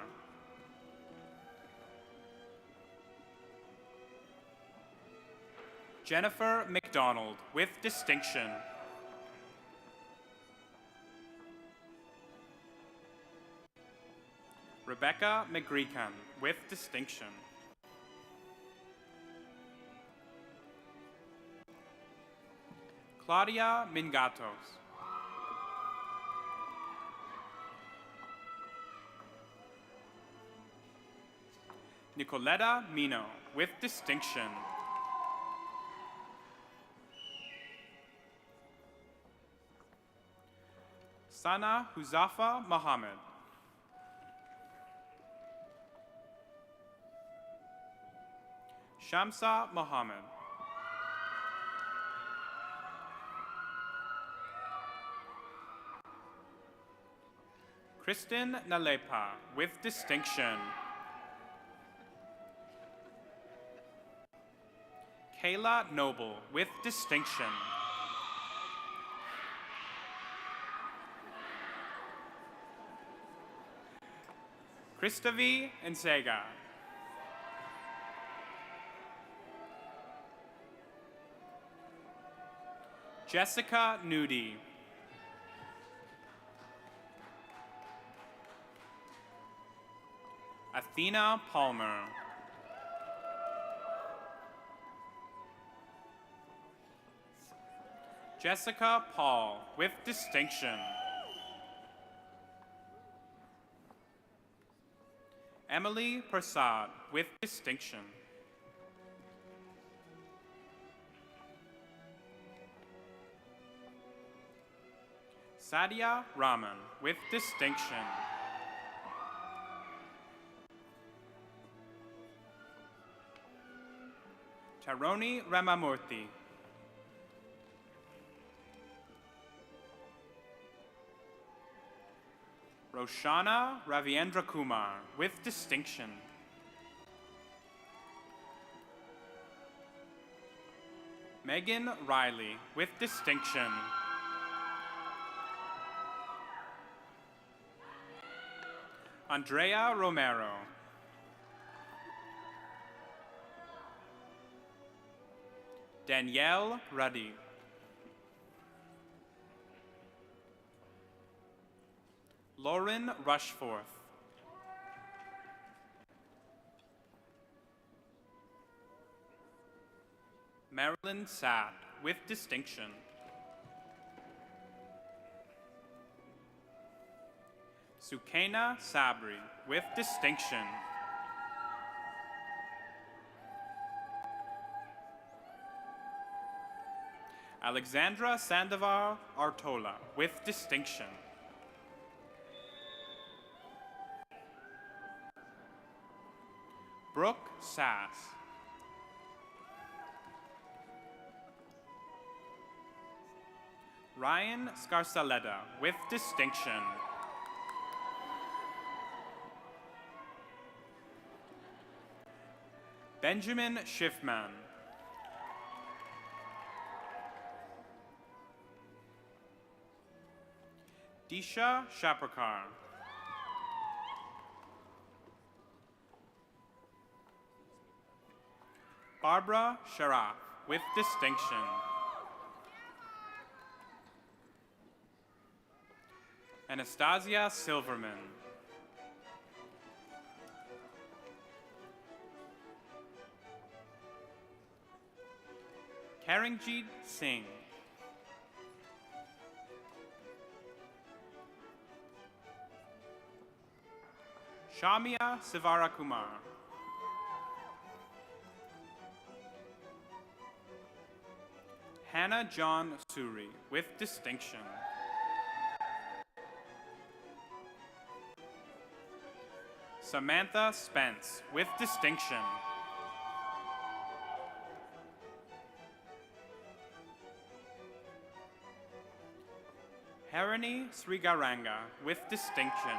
Jennifer McDonald, with distinction. Rebecca McGreekan, with distinction. Claudia Mingatos. Nicoletta Mino, with distinction. Sana Huzafa Mohammed. Shamsa Mohammed. Kristen Nalepa, with distinction. Kayla Noble, with distinction. Kristavi Ensega. Jessica Nudi. Athena Palmer. Jessica Paul, with distinction. Emily Prasad, with distinction. Sadia Raman, with distinction. Taroni Ramamurthy. Roshana Raviendra Kumar, with distinction. Megan Riley, with distinction. Andrea Romero. Danielle Ruddy. Lauren Rushforth. Marilyn Sad, with distinction. Sukaina Sabri, with distinction. Alexandra Sandoval Artola, with distinction. Brooke Sass. Ryan Scarsaletta, with distinction. Benjamin Schiffman. Disha Shaprakar. Barbara Sharaf, with distinction. Anastasia Silverman. Karanjit Singh. Shamia Sivarakumar. Hannah John Suri, with distinction. Samantha Spence, with distinction. Harini Srigaranga, with distinction.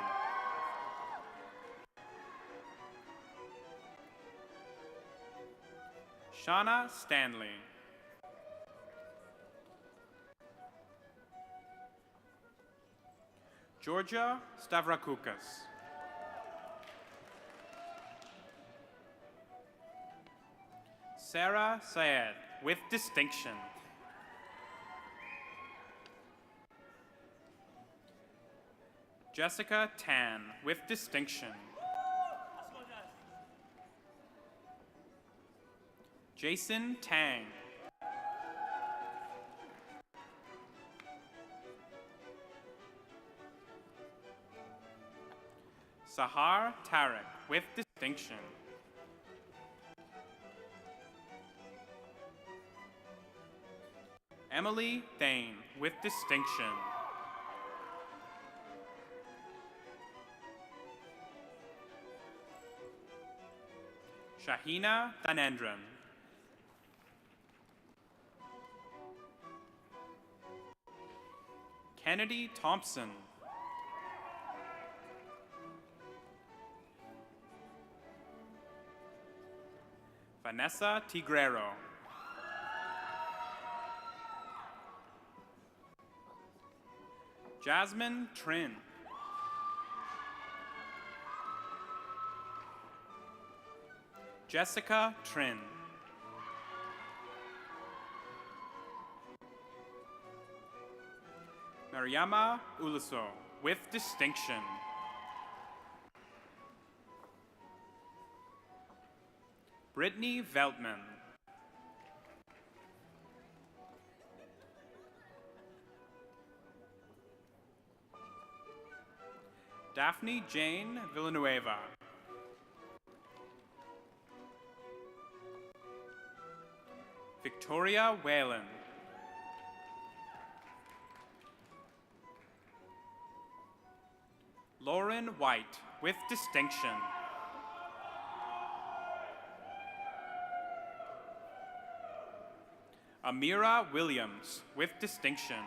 Shauna Stanley. Georgia Stavrakoukas. Sarah Syed, with distinction. Jessica Tan, with distinction. Jason Tang. Sahar Tarek, with distinction. Emily Thane, with distinction. Shahina Dhanendran. Kennedy Thompson. Vanessa Tigrero. Jasmine Trin. Jessica Trin. Mariama Ulaso, with distinction. Brittany Veltman. Daphne Jane Villanueva. Victoria Whalen. Lauren White, with distinction. Amira Williams, with distinction.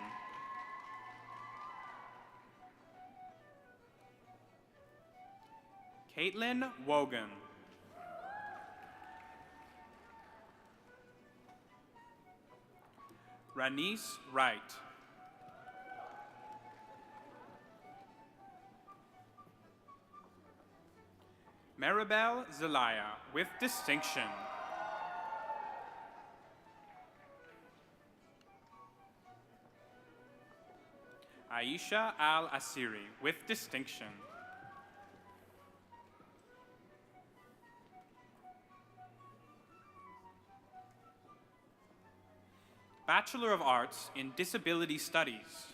Caitlin Wogan. Ranice Wright. Maribel Zelaya, with distinction. Aisha Al-Asiri, with distinction. Bachelor of Arts in Disability Studies.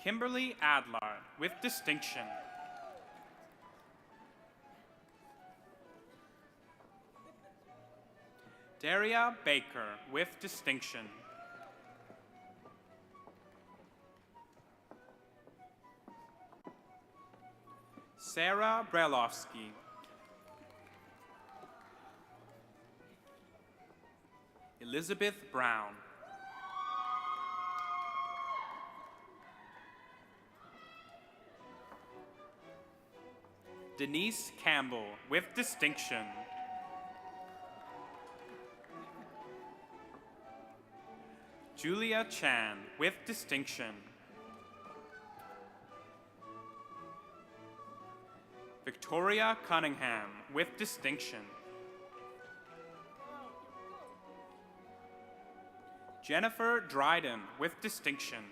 Kimberly Adlar, with distinction. Daria Baker, with distinction. Sarah Brelovsky. Elizabeth Brown. Denise Campbell, with distinction. Julia Chan, with distinction. Victoria Cunningham, with distinction. Jennifer Dryden, with distinction.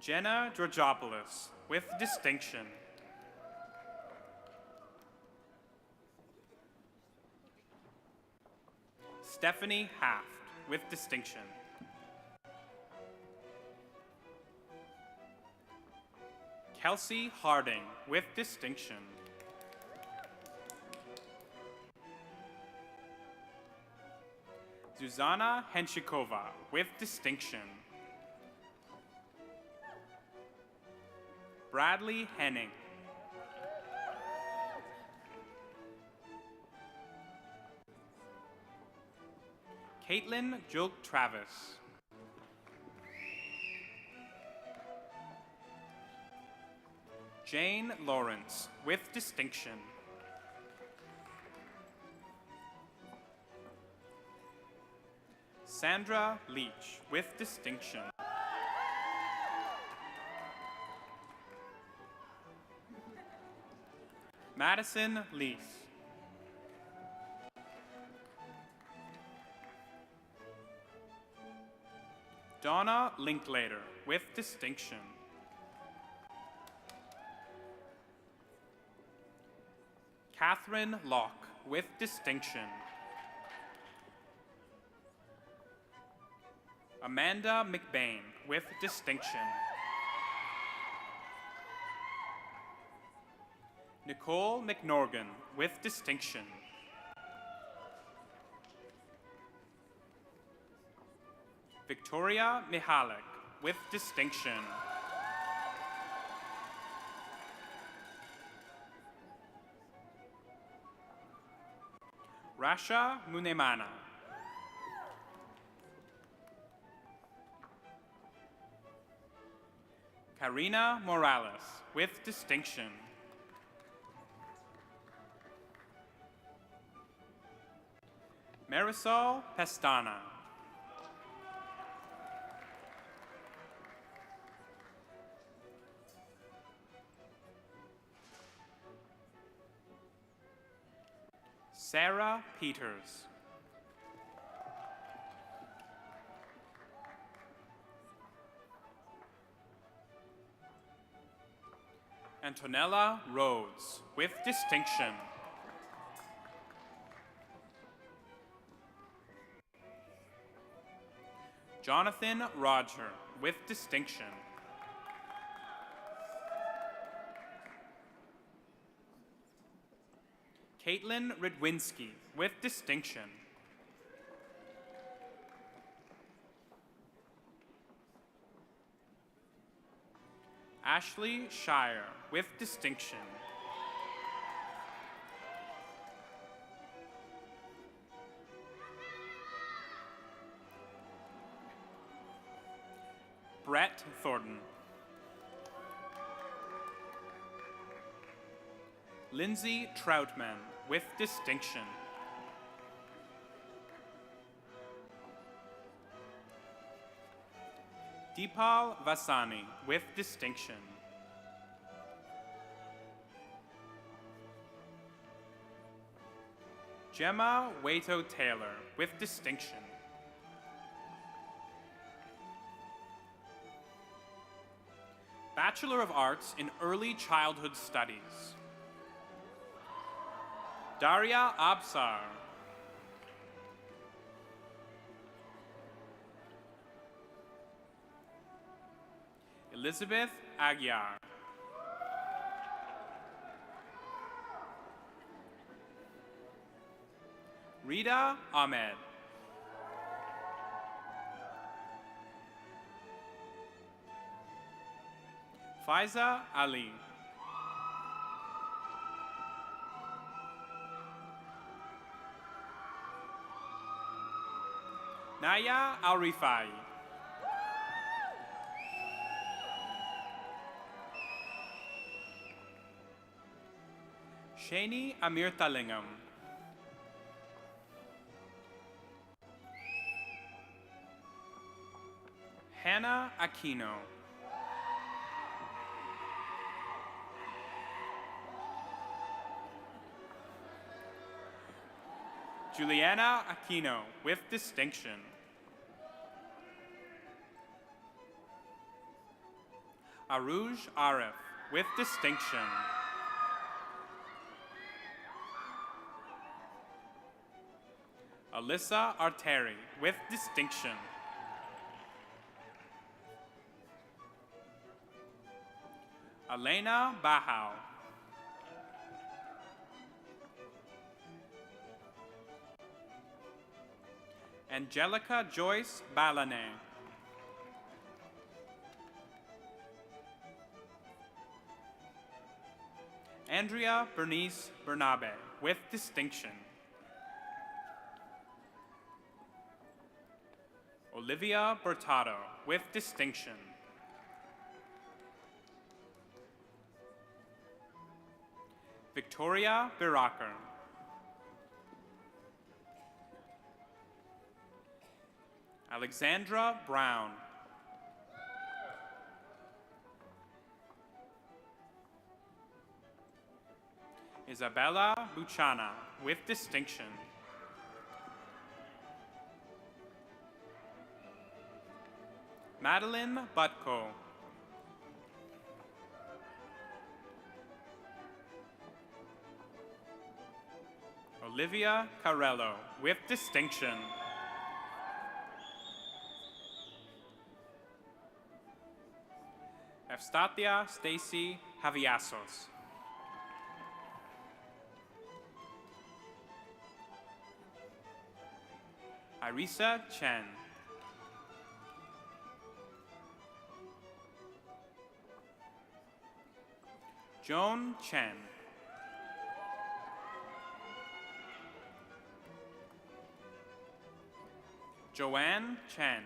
Jenna Georgopoulos, with distinction. Stephanie Haft, with distinction. Kelsey Harding, with distinction. Zuzana Henshikova, with distinction. Bradley Henning. Caitlin Joke Travis. Jane Lawrence, with distinction. Sandra Leach, with distinction. Madison Lease. Donna Linklater, with distinction. Catherine Locke, with distinction. Amanda McBain, with distinction. Nicole McNorgan, with distinction. Victoria Mihalik, with distinction. Rasha Munemana. Karina Morales, with distinction. Marisol Pestana. Sarah Peters. Antonella Rhodes, with distinction. Jonathan Roger, with distinction. Caitlin Ridwinski, with distinction. Ashley Shire, with distinction. Brett Thornton. Lindsay Troutman, with distinction. Deepal Vasani, with distinction. Gemma Waito Taylor, with distinction. Bachelor of Arts in Early Childhood Studies. Daria Absar. Elizabeth Aguiar. Rita Ahmed. Faiza Ali. Naya Al-Rifai. Cheney Amirthalingam. Hannah Aquino. Juliana Aquino, with distinction. Aruj Arif, with distinction. Alyssa Arteri, with distinction. Elena Bahau. Angelica Joyce Balané. Andrea Bernice Bernabe, with distinction. Olivia Bertado, with distinction. Victoria Biraker. Alexandra Brown. Isabella Buchana, with distinction. Madeline Butko. Olivia Carello, with distinction. Evstatia Stacy Javiasos. Irisa Chen. Joan Chen. Joanne Chen.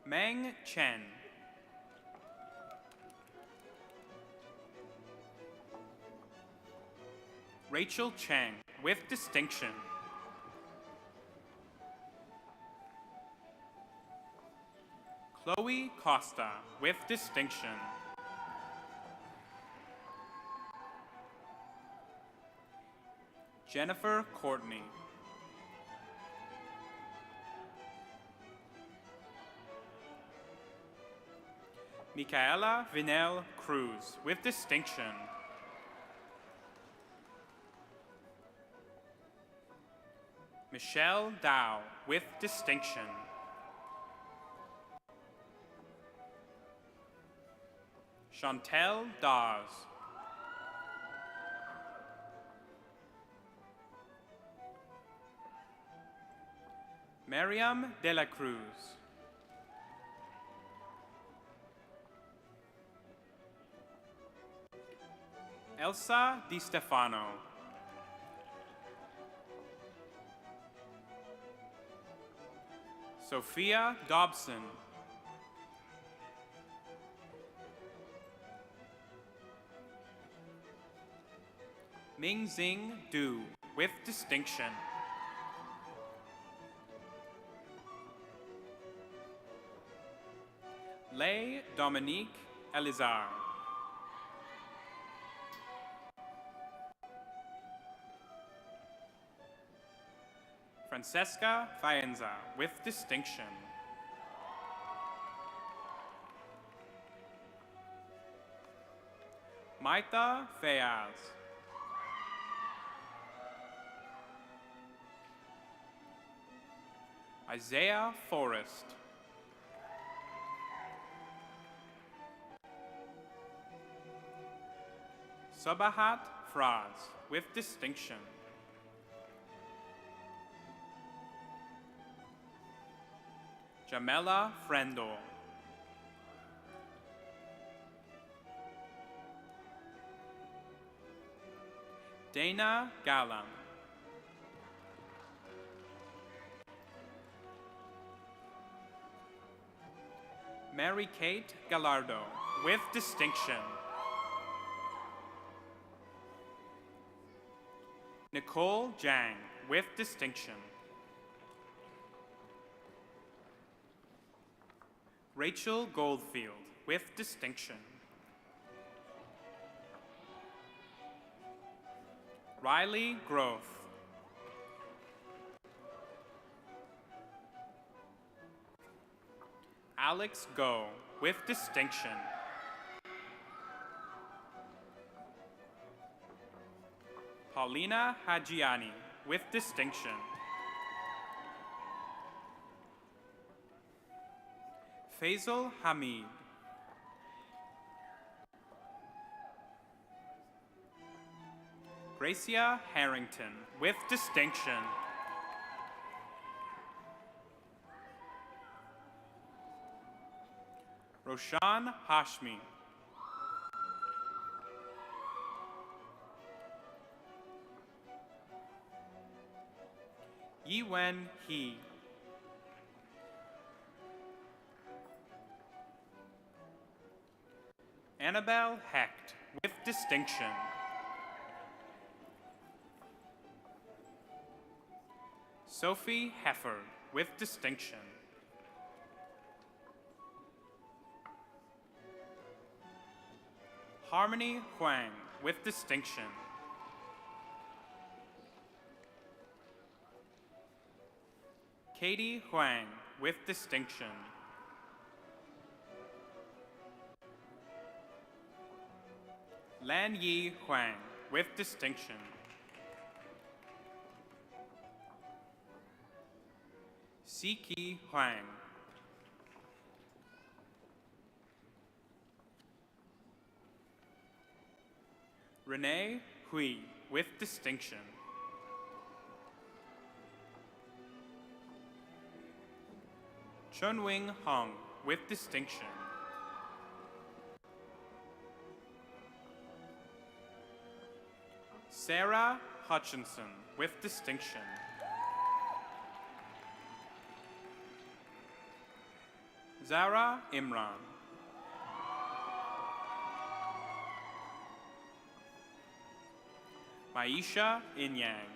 Meng Chen. Rachel Chang, with distinction. Chloe Costa, with distinction. Jennifer Courtney. Micaela Vinel Cruz, with distinction. Michelle Dow, with distinction. Chantel Dawes. Miriam De La Cruz. Elsa Di Stefano. Sophia Dobson. Mingxing Du, with distinction. Leigh Dominique Elizar. Francesca Faenza, with distinction. Maita Fayaz. Isaiah Forrest. Sabahat Fraz, with distinction. Jamela Frendel. Dana Gallam. Mary Kate Gallardo, with distinction. Nicole Jang, with distinction. Rachel Goldfield, with distinction. Riley Groth. Alex Go, with distinction. Paulina Hajiani, with distinction. Faisal Hamid. Gracia Harrington, with distinction. Roshan Hashmi. Yiwen He. Annabelle Hecht, with distinction. Sophie Hefford, with distinction. Harmony Huang, with distinction. Katie Huang, with distinction. Lan Yi Huang, with distinction. Siki Huang. Renee Hui, with distinction. Chunwing Hong, with distinction. Sarah Hutchinson, with distinction. Zara Imran. Maisha Inyang.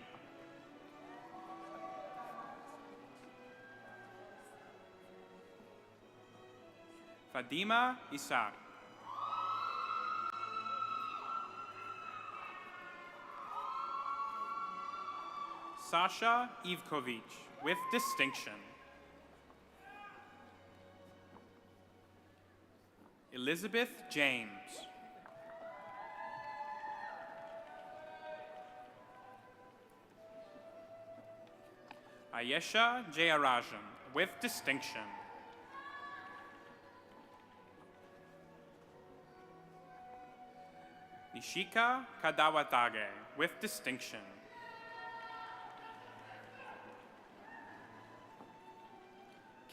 Fadima Isaac. Sasha Ivkovich, with distinction. Elizabeth James. Ayesha Jayarajan, with distinction. Nishika Kadawatage, with distinction.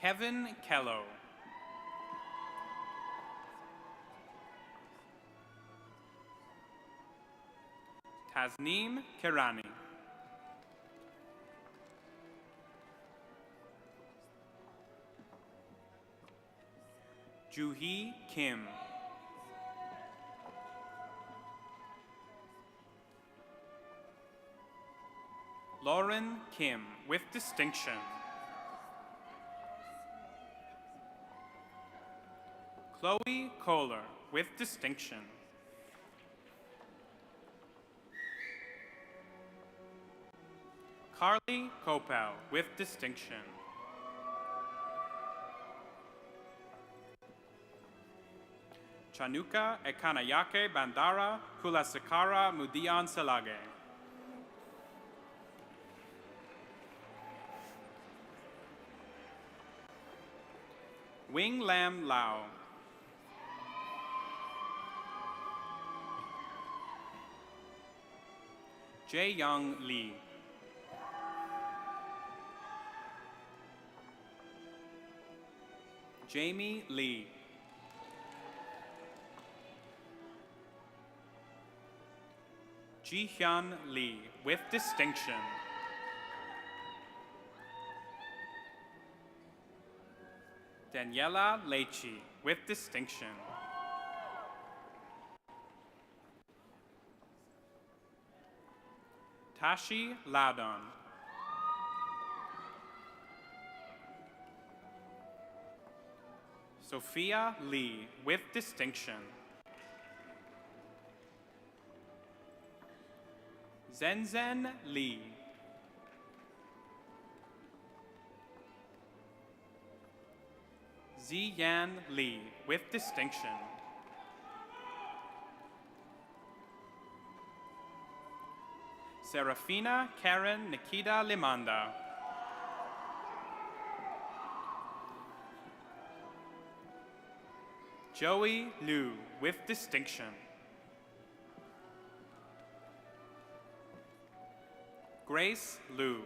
Kevin Kello. Tasneem Kirani. Juhi Kim. Lauren Kim, with distinction. Chloe Kohler, with distinction. Carly Kopel, with distinction. Chanuka Ekanayake Bandara Kulasekara Mudian Selage. Wing Lam Lao. Jae Young Lee. Jamie Lee. Ji-hyun Lee, with distinction. Daniela Lechi, with distinction. Tashi Ladon. Sophia Lee, with distinction. Zenzen Lee. Ziyan Lee, with distinction. Serafina Karen Nikita Limanda. Joey Liu, with distinction. Grace Liu.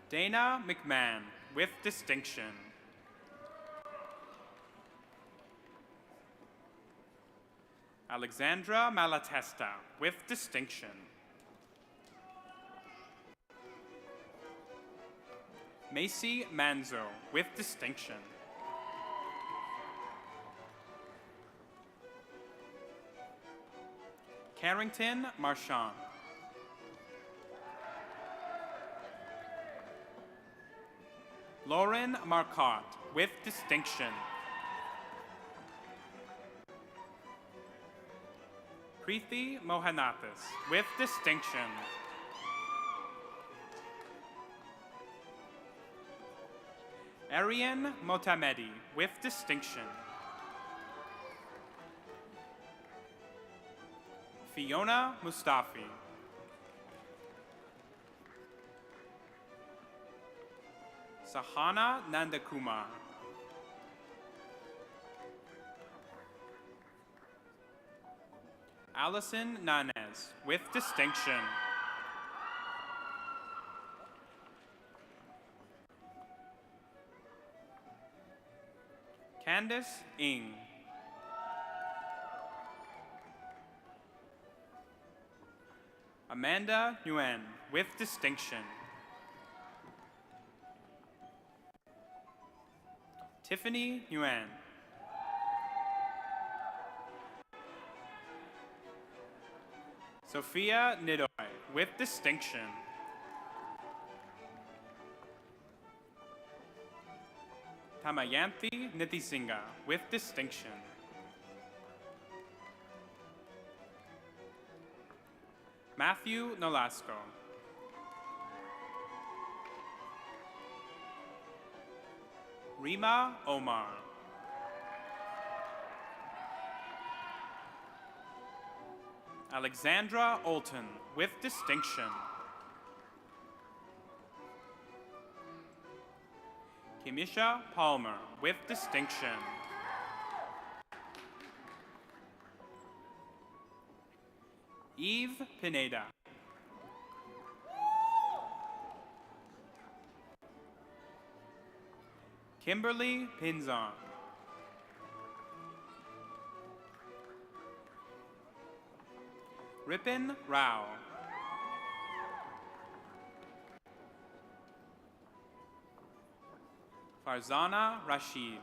Dana McMahon, with distinction. Alexandra Malatesta, with distinction. Macy Manzo, with distinction. Carrington Marchand. Lauren Marcotte, with distinction. Preeti Mohanathis, with distinction. Arian Motamedi, with distinction. Fiona Mustafi. Sahana Nandakumar. Allison Nanez, with distinction. Candice Ng. Amanda Nguyen, with distinction. Tiffany Nguyen. Sophia Nidoy, with distinction. Tamayanthi Nithisinga, with distinction. Matthew Nolasco. Rima Omar. Alexandra Olton, with distinction. Kimisha Palmer, with distinction. Eve Pineda. Kimberly Pinzon. Ripon Rao. Farzana Rashid.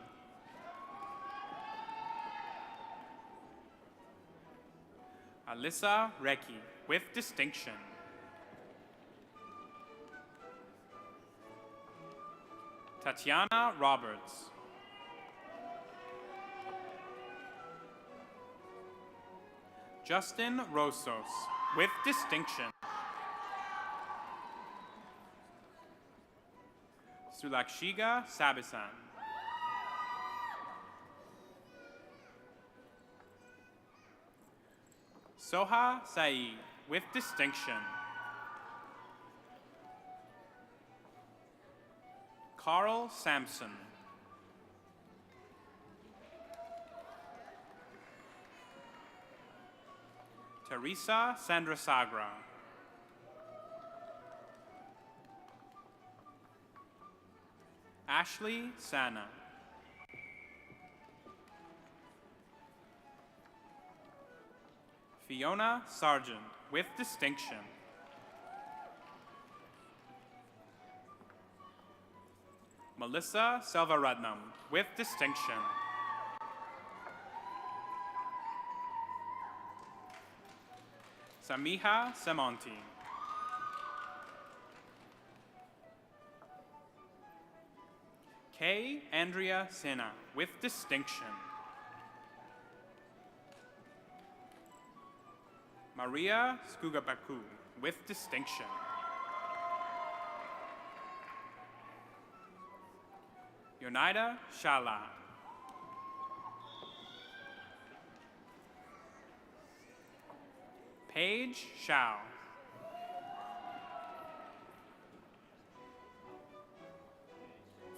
Alyssa Reki, with distinction. Tatiana Roberts. Justin Rosos, with distinction. Sulakshiga Sabisan. Soha Saeed, with distinction. Carl Sampson. Teresa Sandrasagra. Ashley Sana. Fiona Sargent, with distinction. Melissa Selvaratnam, with distinction. Samiha Semonti. Kay Andrea Sena, with distinction. Maria Skugabaku, with distinction. Yonaida Shala. Paige Shao.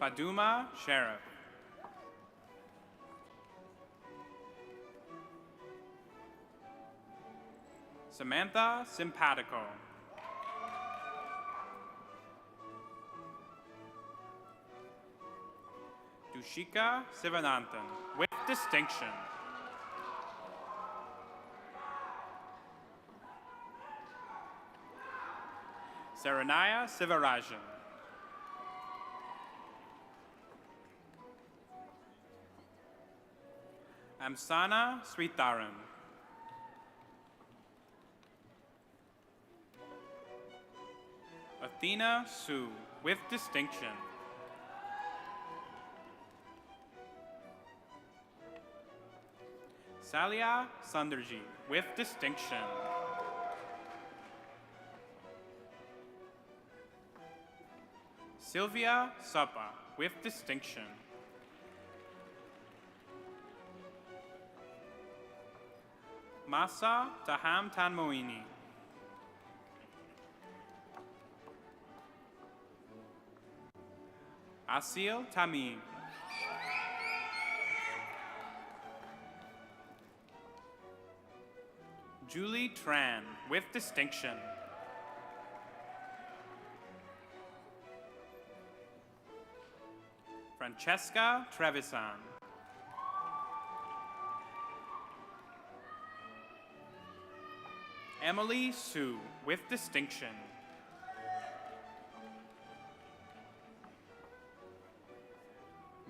Faduma Sheriff. Samantha Simpatico. Dushika Sivananthan, with distinction. Saranaya Sivarajan. Amsana Sweetaran. Athena Sue, with distinction. Salia Sundarji, with distinction. Sylvia Sapa, with distinction. Masa Taham Tanmoini. Asil Tamim. Julie Tran, with distinction. Francesca Trevisan. Emily Sue, with distinction.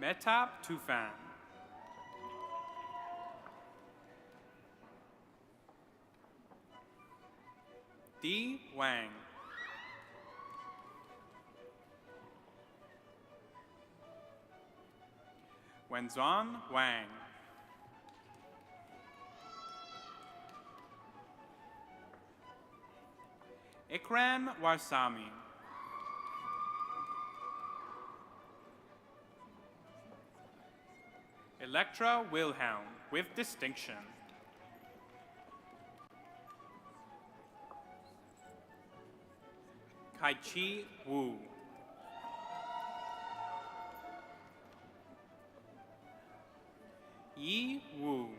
Metap Tufan. Di Wang. Wenzhuan Wang. Ikran Warsami. Electra Wilhelm, with distinction. Kai-Chi Wu. Yi Wu.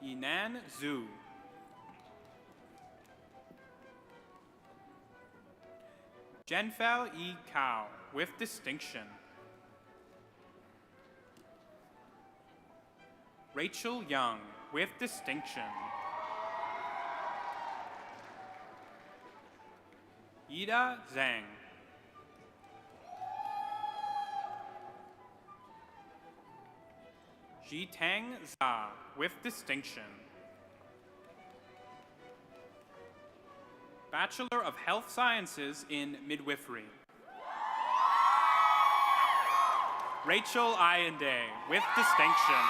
Yinan Zhu. Jenfel Yi Cao, with distinction. Rachel Young, with distinction. Yida Zhang. Jitang Za, with distinction. Bachelor of Health Sciences in Midwifery. Rachel Allende, with distinction.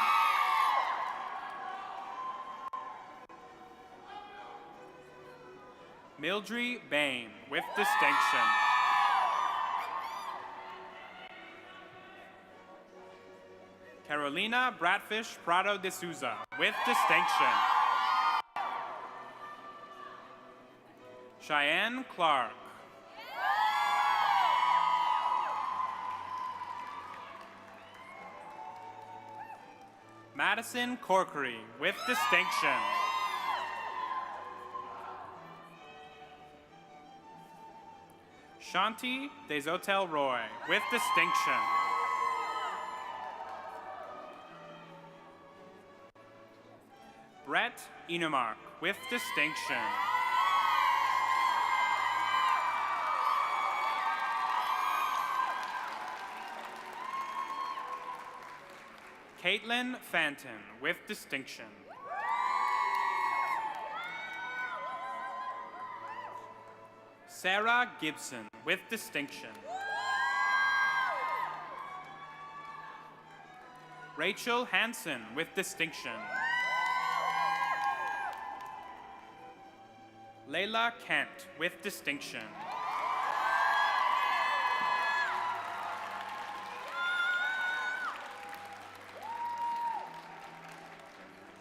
Mildred Bain, with distinction. Carolina Bratfish Prado de Souza, with distinction. Cheyenne Clark. Madison Corkery, with distinction. Shanti Desotel Roy, with distinction. Brett Enemark, with distinction. Caitlin Fanton with distinction. Sarah Gibson with distinction. Rachel Hansen with distinction. Layla Kent with distinction.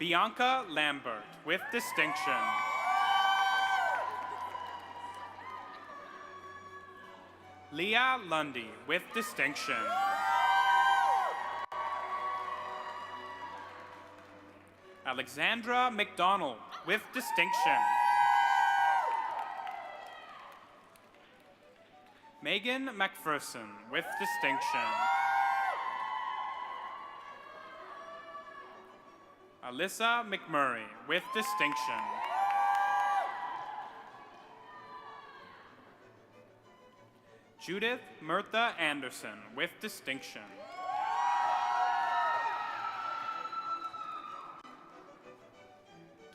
Bianca Lambert with distinction. Leah Lundy with distinction. Alexandra McDonald with distinction. Megan McPherson with distinction. Alyssa McMurray with distinction. Judith Murtha Anderson with distinction.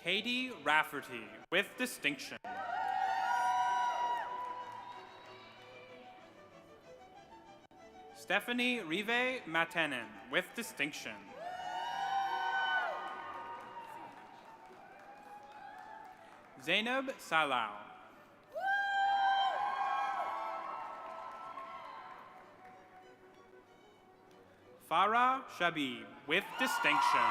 Katie Rafferty with distinction. Stephanie Rive Matanen with distinction. Zainab Salau. Farah Shabib with distinction.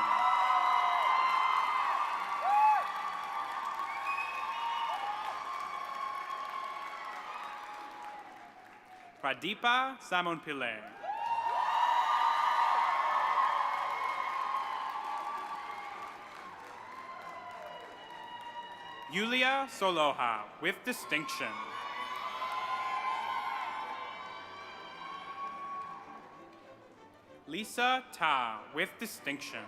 Pradeepa Samonpillai. Yulia Soloha with distinction. Lisa Ta with distinction.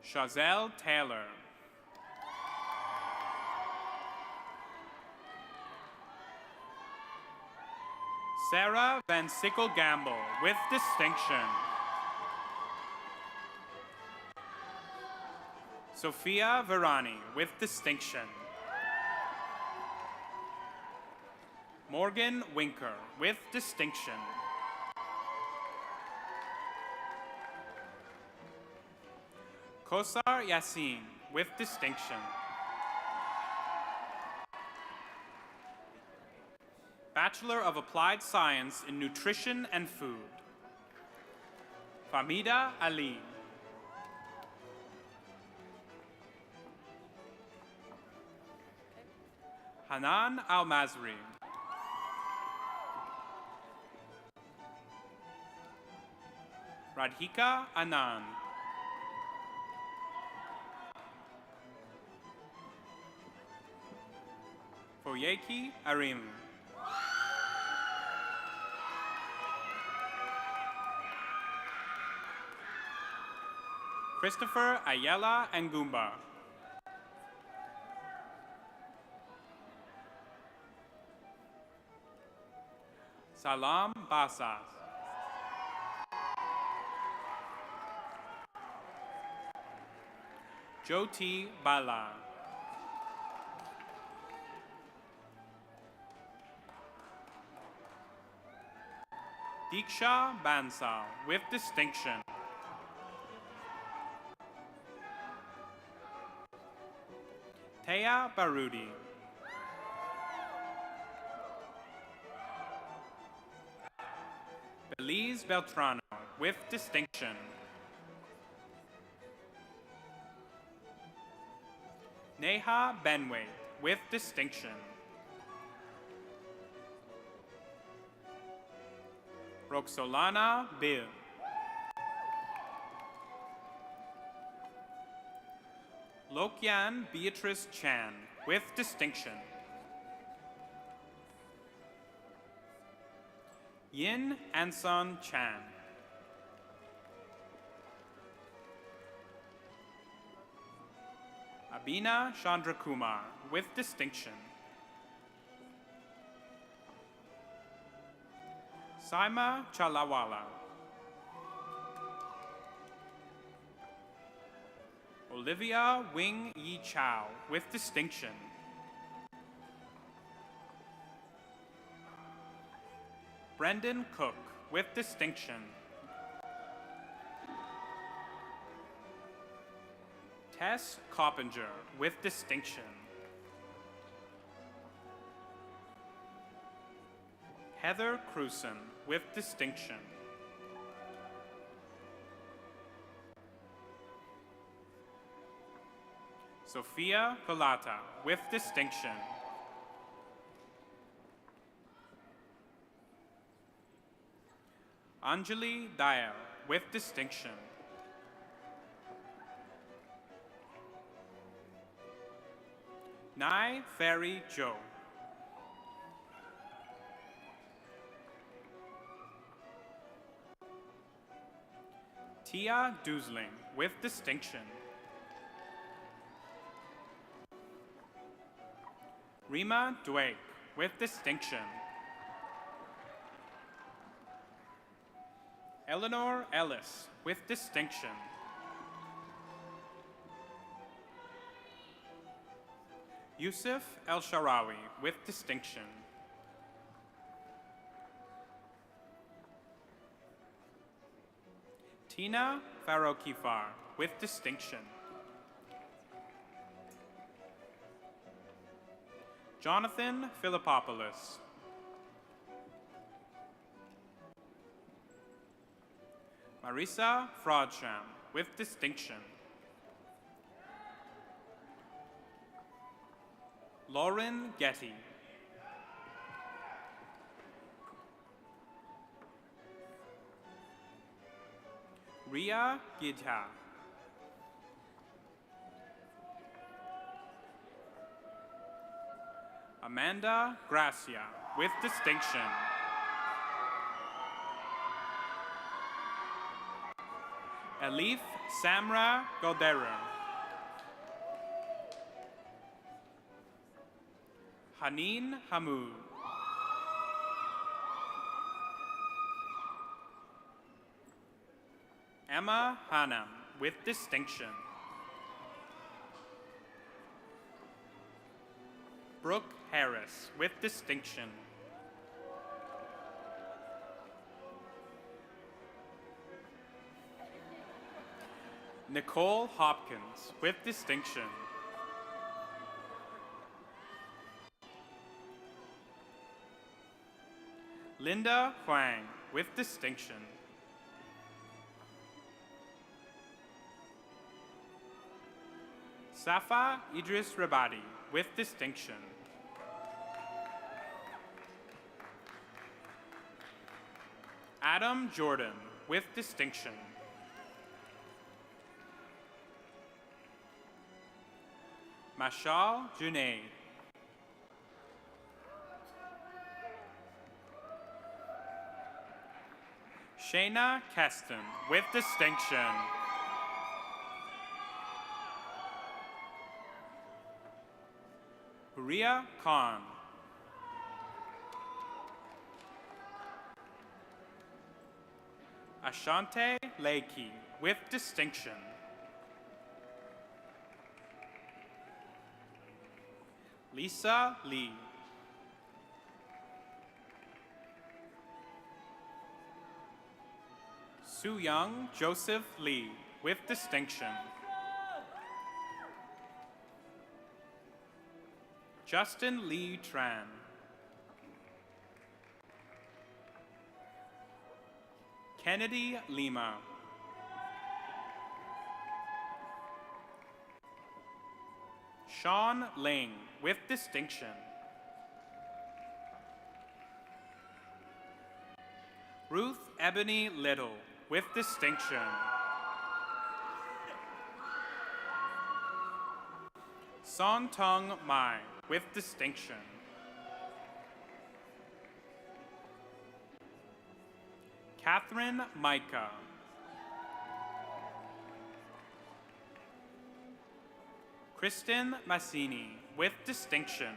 Chazelle Taylor. Sarah Van Sickle Gamble with distinction. Sophia Verani with distinction. Morgan Winker with distinction. Kosar Yassin with distinction. Bachelor of Applied Science in Nutrition and Food. Famida Ali. Hanan Al-Mazri. Radhika Anand. Foyeki Arim. Christopher Ayala Angumba. Salam Basas. Jyoti Bala. Diksha Bansal with distinction. Taya Barudi. Belize Beltrano with distinction. Neha Benway with distinction. Roxolana Bill. Lokyan Beatrice Chan with distinction. Yin Anson Chan. Abina Chandrakumar with distinction. Saima Chalawala. Olivia Wing Yi Chow with distinction. Brendan Cook with distinction. Tess Coppinger with distinction. Heather Cruson with distinction. Sophia Pilata with distinction. Anjali Dayal with distinction. Nai Ferry Joe. Tia Dusling with distinction. Rima Dweck with distinction. Eleanor Ellis with distinction. Yusuf El Sharawi with distinction. Tina Farokifar with distinction. Jonathan Philippopoulos. Marisa Fraudsham with distinction. Lauren Getty. Ria Gidha. Amanda Gracia with distinction. Elif Samra Goderu. Haneen Hamoud. Emma Hanam with distinction. Brooke Harris with distinction. Nicole Hopkins with distinction. Linda Huang with distinction. Safa Idris Rabadi with distinction. Adam Jordan with distinction. Mashal Junaid. Shayna Keston with distinction. Huria Khan. Ashante Leiki with distinction. Lisa Lee. Su Young Joseph Lee with distinction. Justin Lee Tran. Kennedy Lima. Sean Ling with distinction. Ruth Ebony Little with distinction. Son Tong Mai with distinction. Catherine Micah. Kristen Massini with distinction.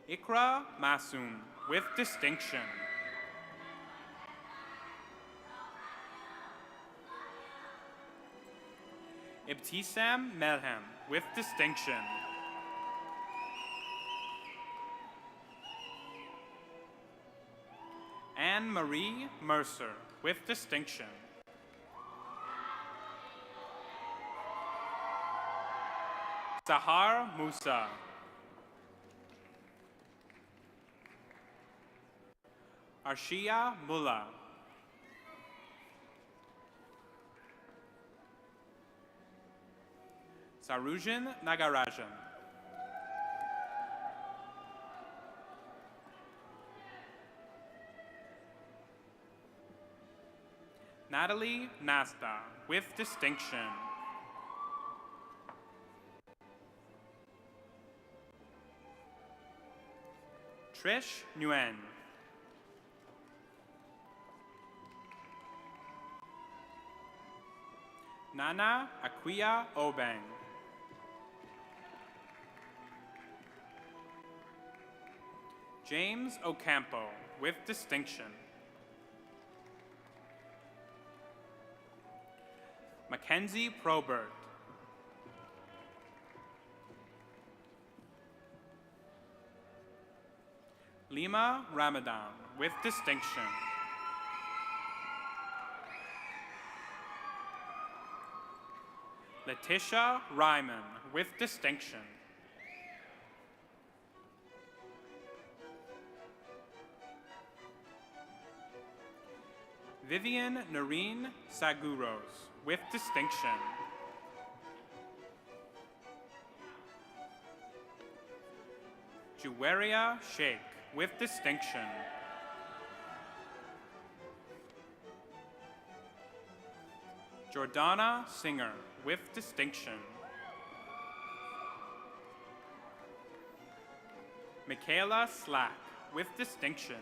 Ikra Masum, with distinction. Ibtisam Melhem, with distinction. Anne-Marie Mercer, with distinction. Sahar Musa. Arshia Mullah. Sarujin Nagarajan. Natalie Nasta, with distinction. Trish Nguyen. Nana Akuya Obeng. James Ocampo, with distinction. Mackenzie Probert. Lima Ramadan, with distinction. Letitia Ryman, with distinction. Vivian Noreen Saguros, with distinction. Juweria Sheikh, with distinction. Jordana Singer, with distinction. Michaela Slack, with distinction.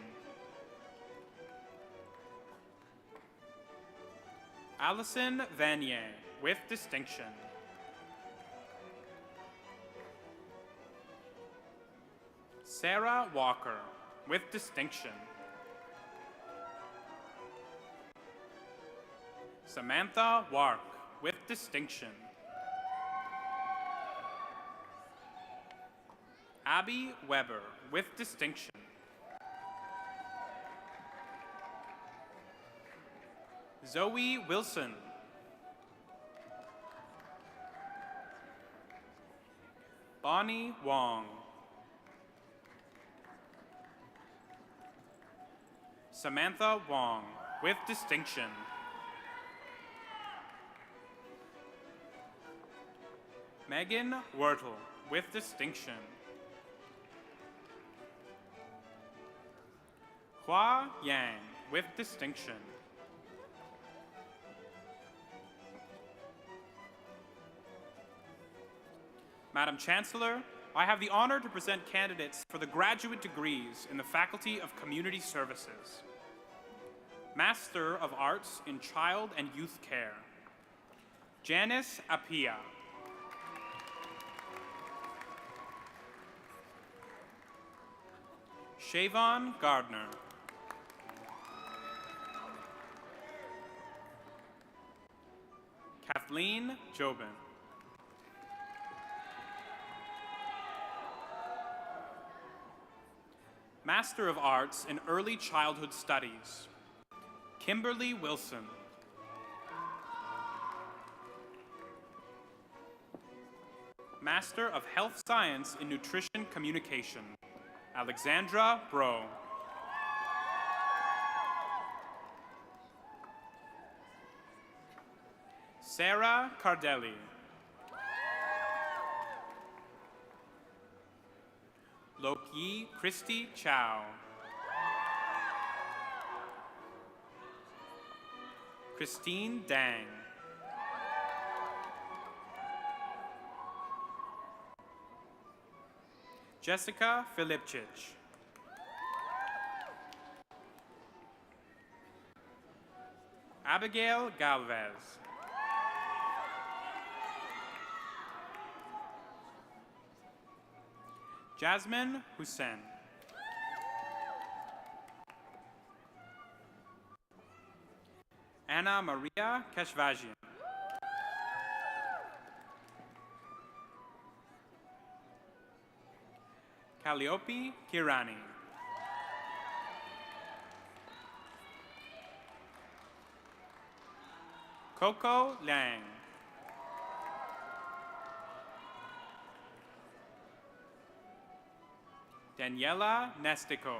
Allison Vanier, with distinction. Sarah Walker, with distinction. Samantha Wark, with distinction. Abby Weber, with distinction. Zoe Wilson. Bonnie Wong. Samantha Wong, with distinction. Megan Wurtle, with distinction. Hua Yang, with distinction. Madam Chancellor, I have the honor to present candidates for the graduate degrees in the Faculty of Community Services. Master of Arts in Child and Youth Care, Janice Apia. Shavon Gardner. Kathleen Jobin. Master of Arts in Early Childhood Studies, Kimberly Wilson. Master of Health Science in Nutrition Communication, Alexandra Bro. Sarah Cardelli. Loki Christy Chow. Christine Dang. Jessica Filipchich. Abigail Galvez. Jasmine Hussein. Anna Maria Keshvajian. Calliope Kirani. Coco Liang. Daniela Nestico.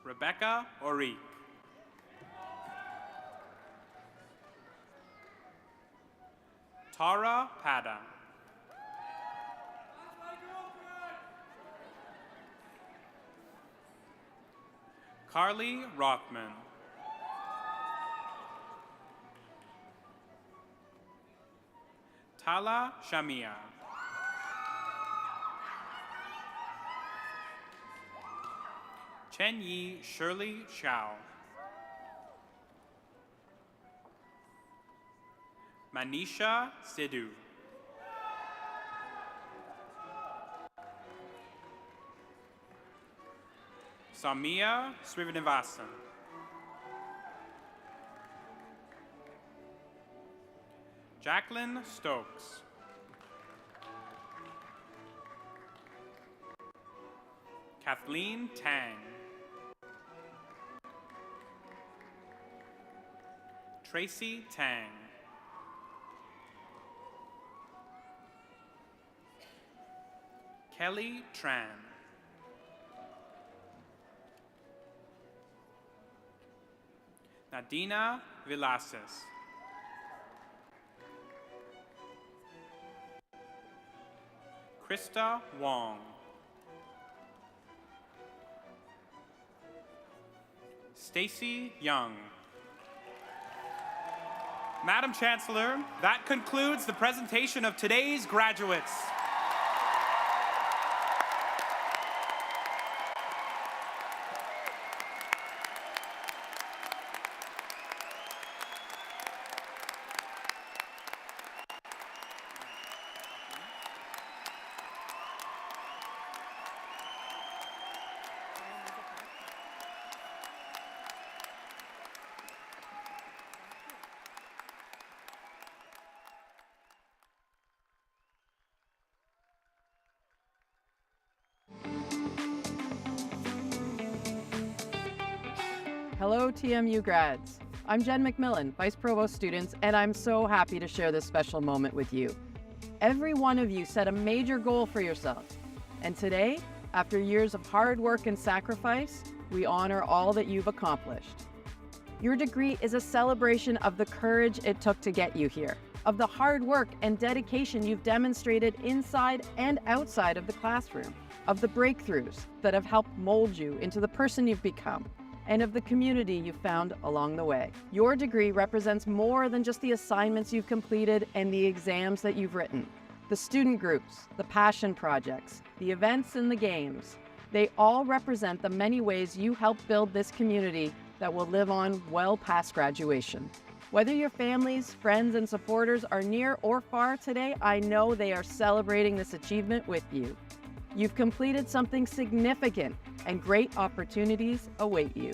Rebecca Orique. Tara Pada. Carly Rockman. Tala Shamia. Chen Yi Shirley Xiao. Manisha Sidhu. Samia Srivanivasan. Jacqueline Stokes. Kathleen Tang. Tracy Tang. Kelly Tran. Nadina Villasis. Krista Wong. Stacy Young. Madam Chancellor, that concludes the presentation of today's graduates. Hello, TMU grads. I'm Jen McMillan, Vice Provost Students, and I'm so happy to share this special moment with you. Every one of you set a major goal for yourselves. And today, after years of hard work and sacrifice, we honor all that you've accomplished. Your degree is a celebration of the courage it took to get you here, of the hard work and dedication you've demonstrated inside and outside of the classroom, of the breakthroughs that have helped mold you into the person you've become, and of the community you've found along the way. Your degree represents more than just the assignments you've completed and the exams that you've written. The student groups, the passion projects, the events and the games, they all represent the many ways you help build this community that will live on well past graduation. Whether your families, friends, and supporters are near or far today, I know they are celebrating this achievement with you. You've completed something significant, and great opportunities await you.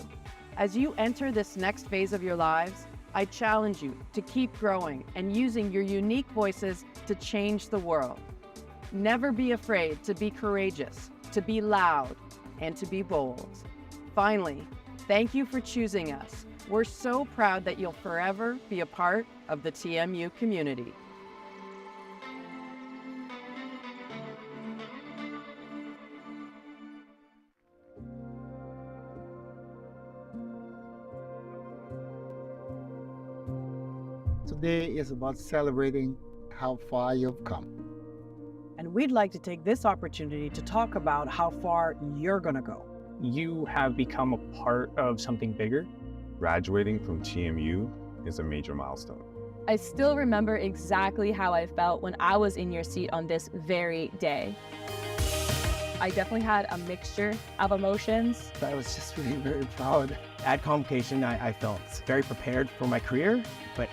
As you enter this next phase of your lives, I challenge you to keep growing and using your unique voices to change the world. Never be afraid to be courageous, to be loud, and to be bold. Finally, thank you for choosing us. We're so proud that you'll forever be a part of the TMU community. Today is about celebrating how far you've come. And we'd like to take this opportunity to talk about how far you're going to go. You have become a part of something bigger. Graduating from TMU is a major milestone. I still remember exactly how I felt when I was in your seat on this very day. I definitely had a mixture of emotions. I was just really very proud. At Convocation, I felt very prepared for my career, but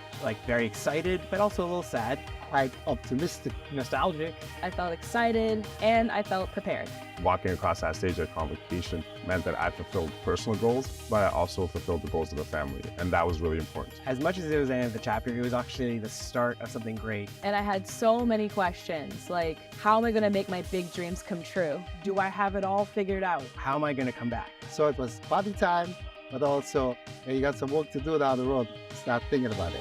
very excited, but also a little sad. quite optimistic. Nostalgic. I felt excited and I felt prepared. Walking across that stage at Convocation meant that I fulfilled personal goals, but I also fulfilled the goals of the family, and that was really important. As much as it was the end of the chapter, it was actually the start of something great. And I had so many questions, like, how am I going to make my big dreams come true? Do I have it all figured out? How am I going to come back? So it was party time, but also you got some work to do down the road. Start thinking about it.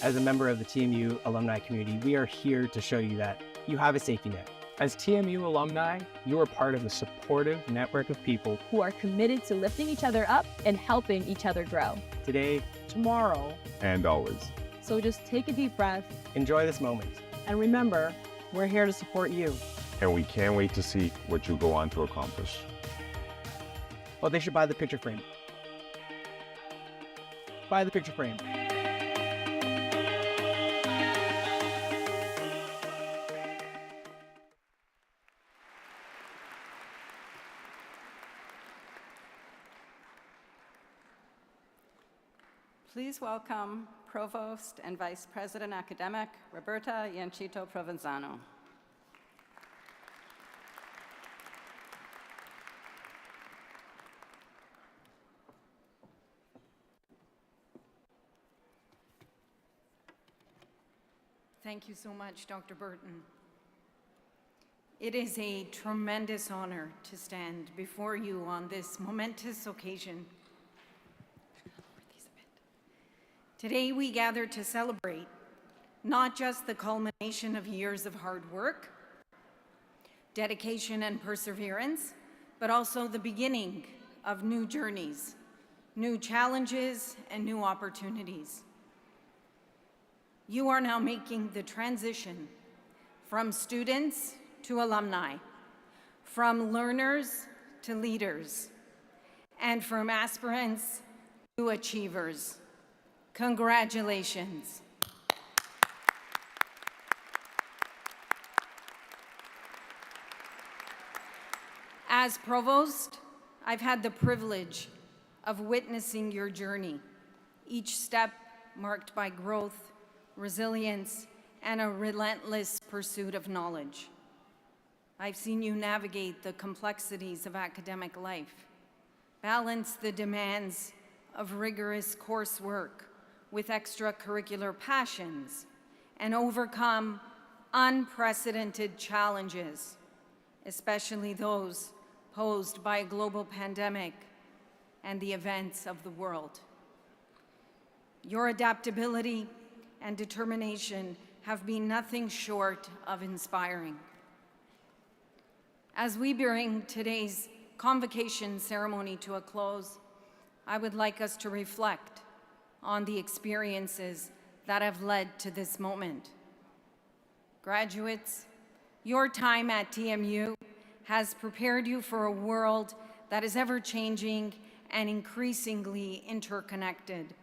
As a member of the TMU alumni community, we are here to show you that you have a safety net. As TMU alumni, you are part of a supportive network of people who are committed to lifting each other up and helping each other grow. Today, tomorrow, and always. So just take a deep breath. Enjoy this moment. And remember, we're here to support you. And we can't wait to see what you go on to accomplish. Oh, they should buy the picture frame. Buy the picture frame. Please welcome Provost and Vice President Academic, Roberta Yanchito Provenzano. Thank you so much, Dr. Burton. It is a tremendous honor to stand before you on this momentous occasion. Today we gather to celebrate not just the culmination of years of hard work, dedication and perseverance, but also the beginning of new journeys, new challenges, and new opportunities. You are now making the transition from students to alumni, from learners to leaders, and from aspirants to achievers. Congratulations. As provost, I've had the privilege of witnessing your journey, each step marked by growth, resilience, and a relentless pursuit of knowledge. I've seen you navigate the complexities of academic life, balance the demands of rigorous coursework with extracurricular passions, and overcome unprecedented challenges, especially those posed by a global pandemic and the events of the world. Your adaptability and determination have been nothing short of inspiring. As we bring today's convocation ceremony to a close, I would like us to reflect on the experiences that have led to this moment. Graduates, your time at TMU has prepared you for a world that is ever-changing and increasingly interconnected.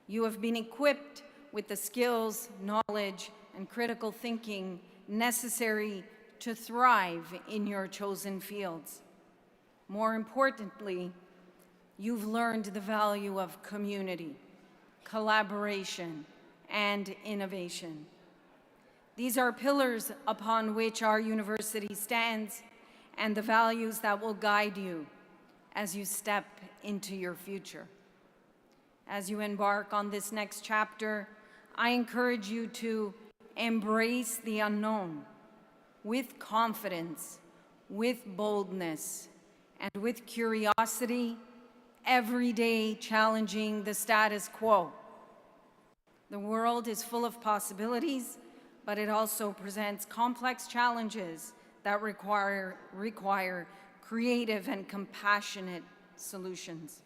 You have been equipped with the skills, knowledge, and critical thinking necessary to thrive in your chosen fields. More importantly, you've learned the value of community, collaboration, and innovation. These are pillars upon which our university stands and the values that will guide you as you step into your future. As you embark on this next chapter, I encourage you to embrace the unknown with confidence, with boldness, and with curiosity, every day challenging the status quo. The world is full of possibilities, but it also presents complex challenges that require creative and compassionate solutions.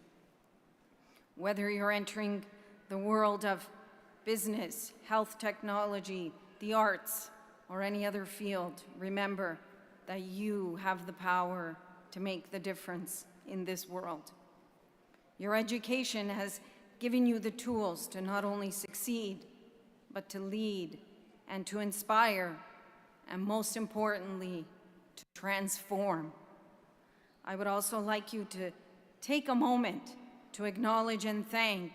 Whether you're entering the world of business, health technology, the arts, or any other field, remember that you have the power to make the difference in this world. Your education has given you the tools to not only succeed, but to lead and to inspire, and most importantly, to transform. I would also like you to take a moment to acknowledge and thank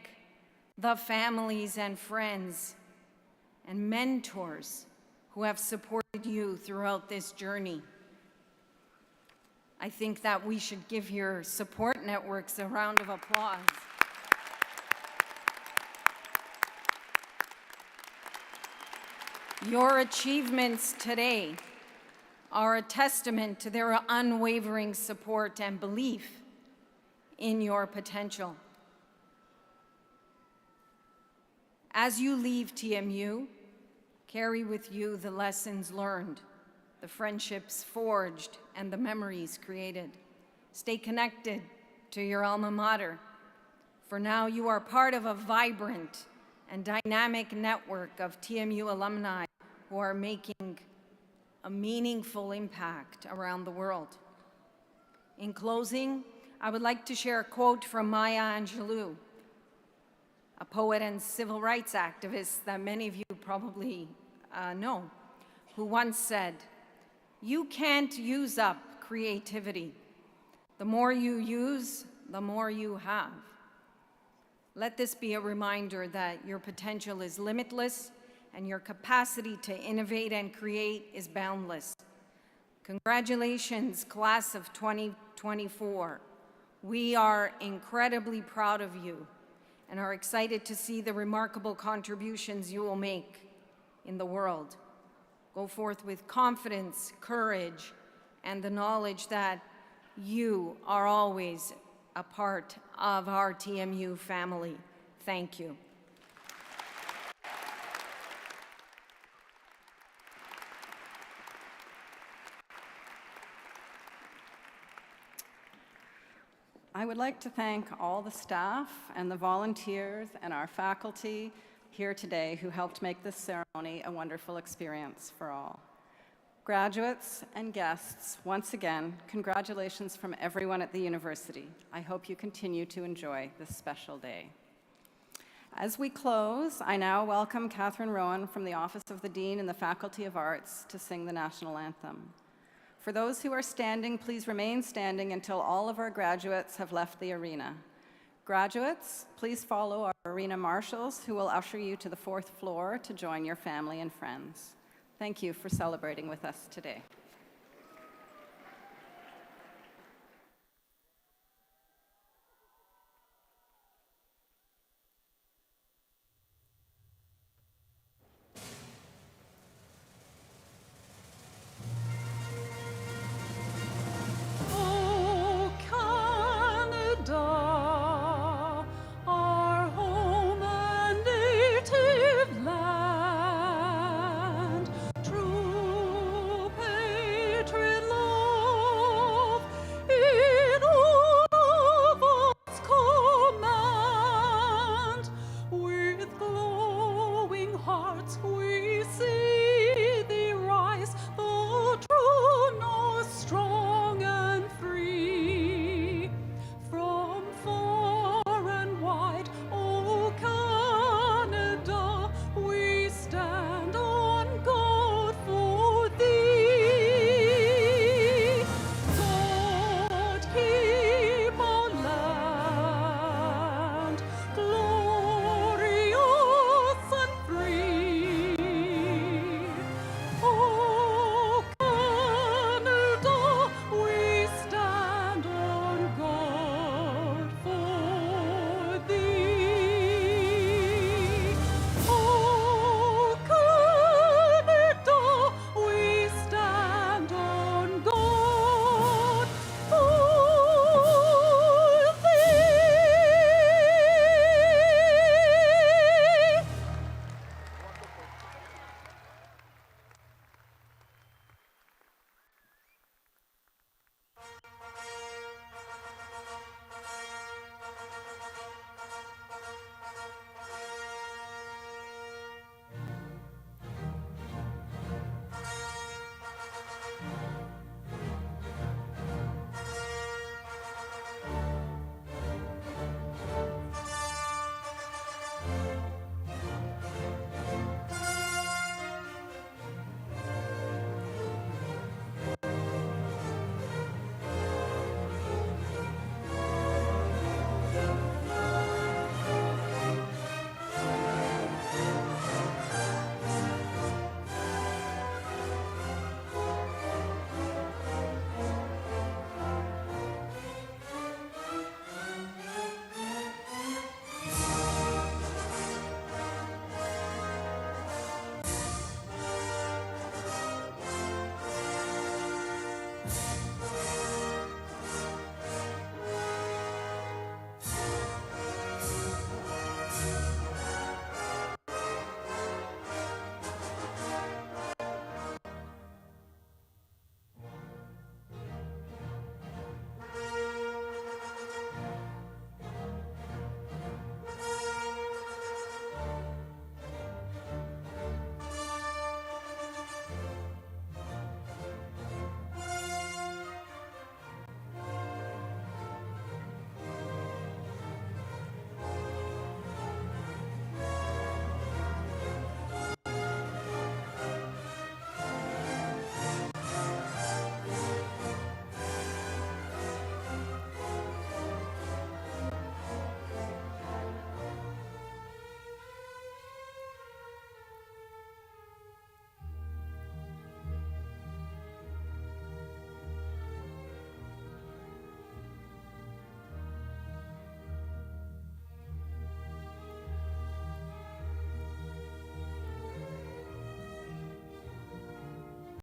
the families and friends and mentors who have supported you throughout this journey. I think that we should give your support networks a round of applause. Your achievements today are a testament to their unwavering support and belief in your potential. As you leave TMU, carry with you the lessons learned, the friendships forged, and the memories created. Stay connected to your alma mater, for now you are part of a vibrant and dynamic network of TMU alumni who are making a meaningful impact around the world. In closing, I would like to share a quote from Maya Angelou, a poet and civil rights activist that many of you probably know, who once said, "You can't use up creativity. The more you use, the more you have." Let this be a reminder that your potential is limitless and your capacity to innovate and create is boundless. Congratulations, class of 2024. We are incredibly proud of you and are excited to see the remarkable contributions you will make in the world. Go forth with confidence, courage, and the knowledge that you are always a part of our TMU family. Thank you. I would like to thank all the staff and the volunteers and our faculty here today who helped make this ceremony a wonderful experience for all. Graduates and guests, once again, congratulations from everyone at the university. I hope you continue to enjoy this special day. As we close, I now welcome Catherine Rowan from the Office of the Dean in the Faculty of Arts to sing the national anthem. For those who are standing, please remain standing until all of our graduates have left the arena. Graduates, please follow our arena marshals who will usher you to the 4th floor to join your family and friends. Thank you for celebrating with us today.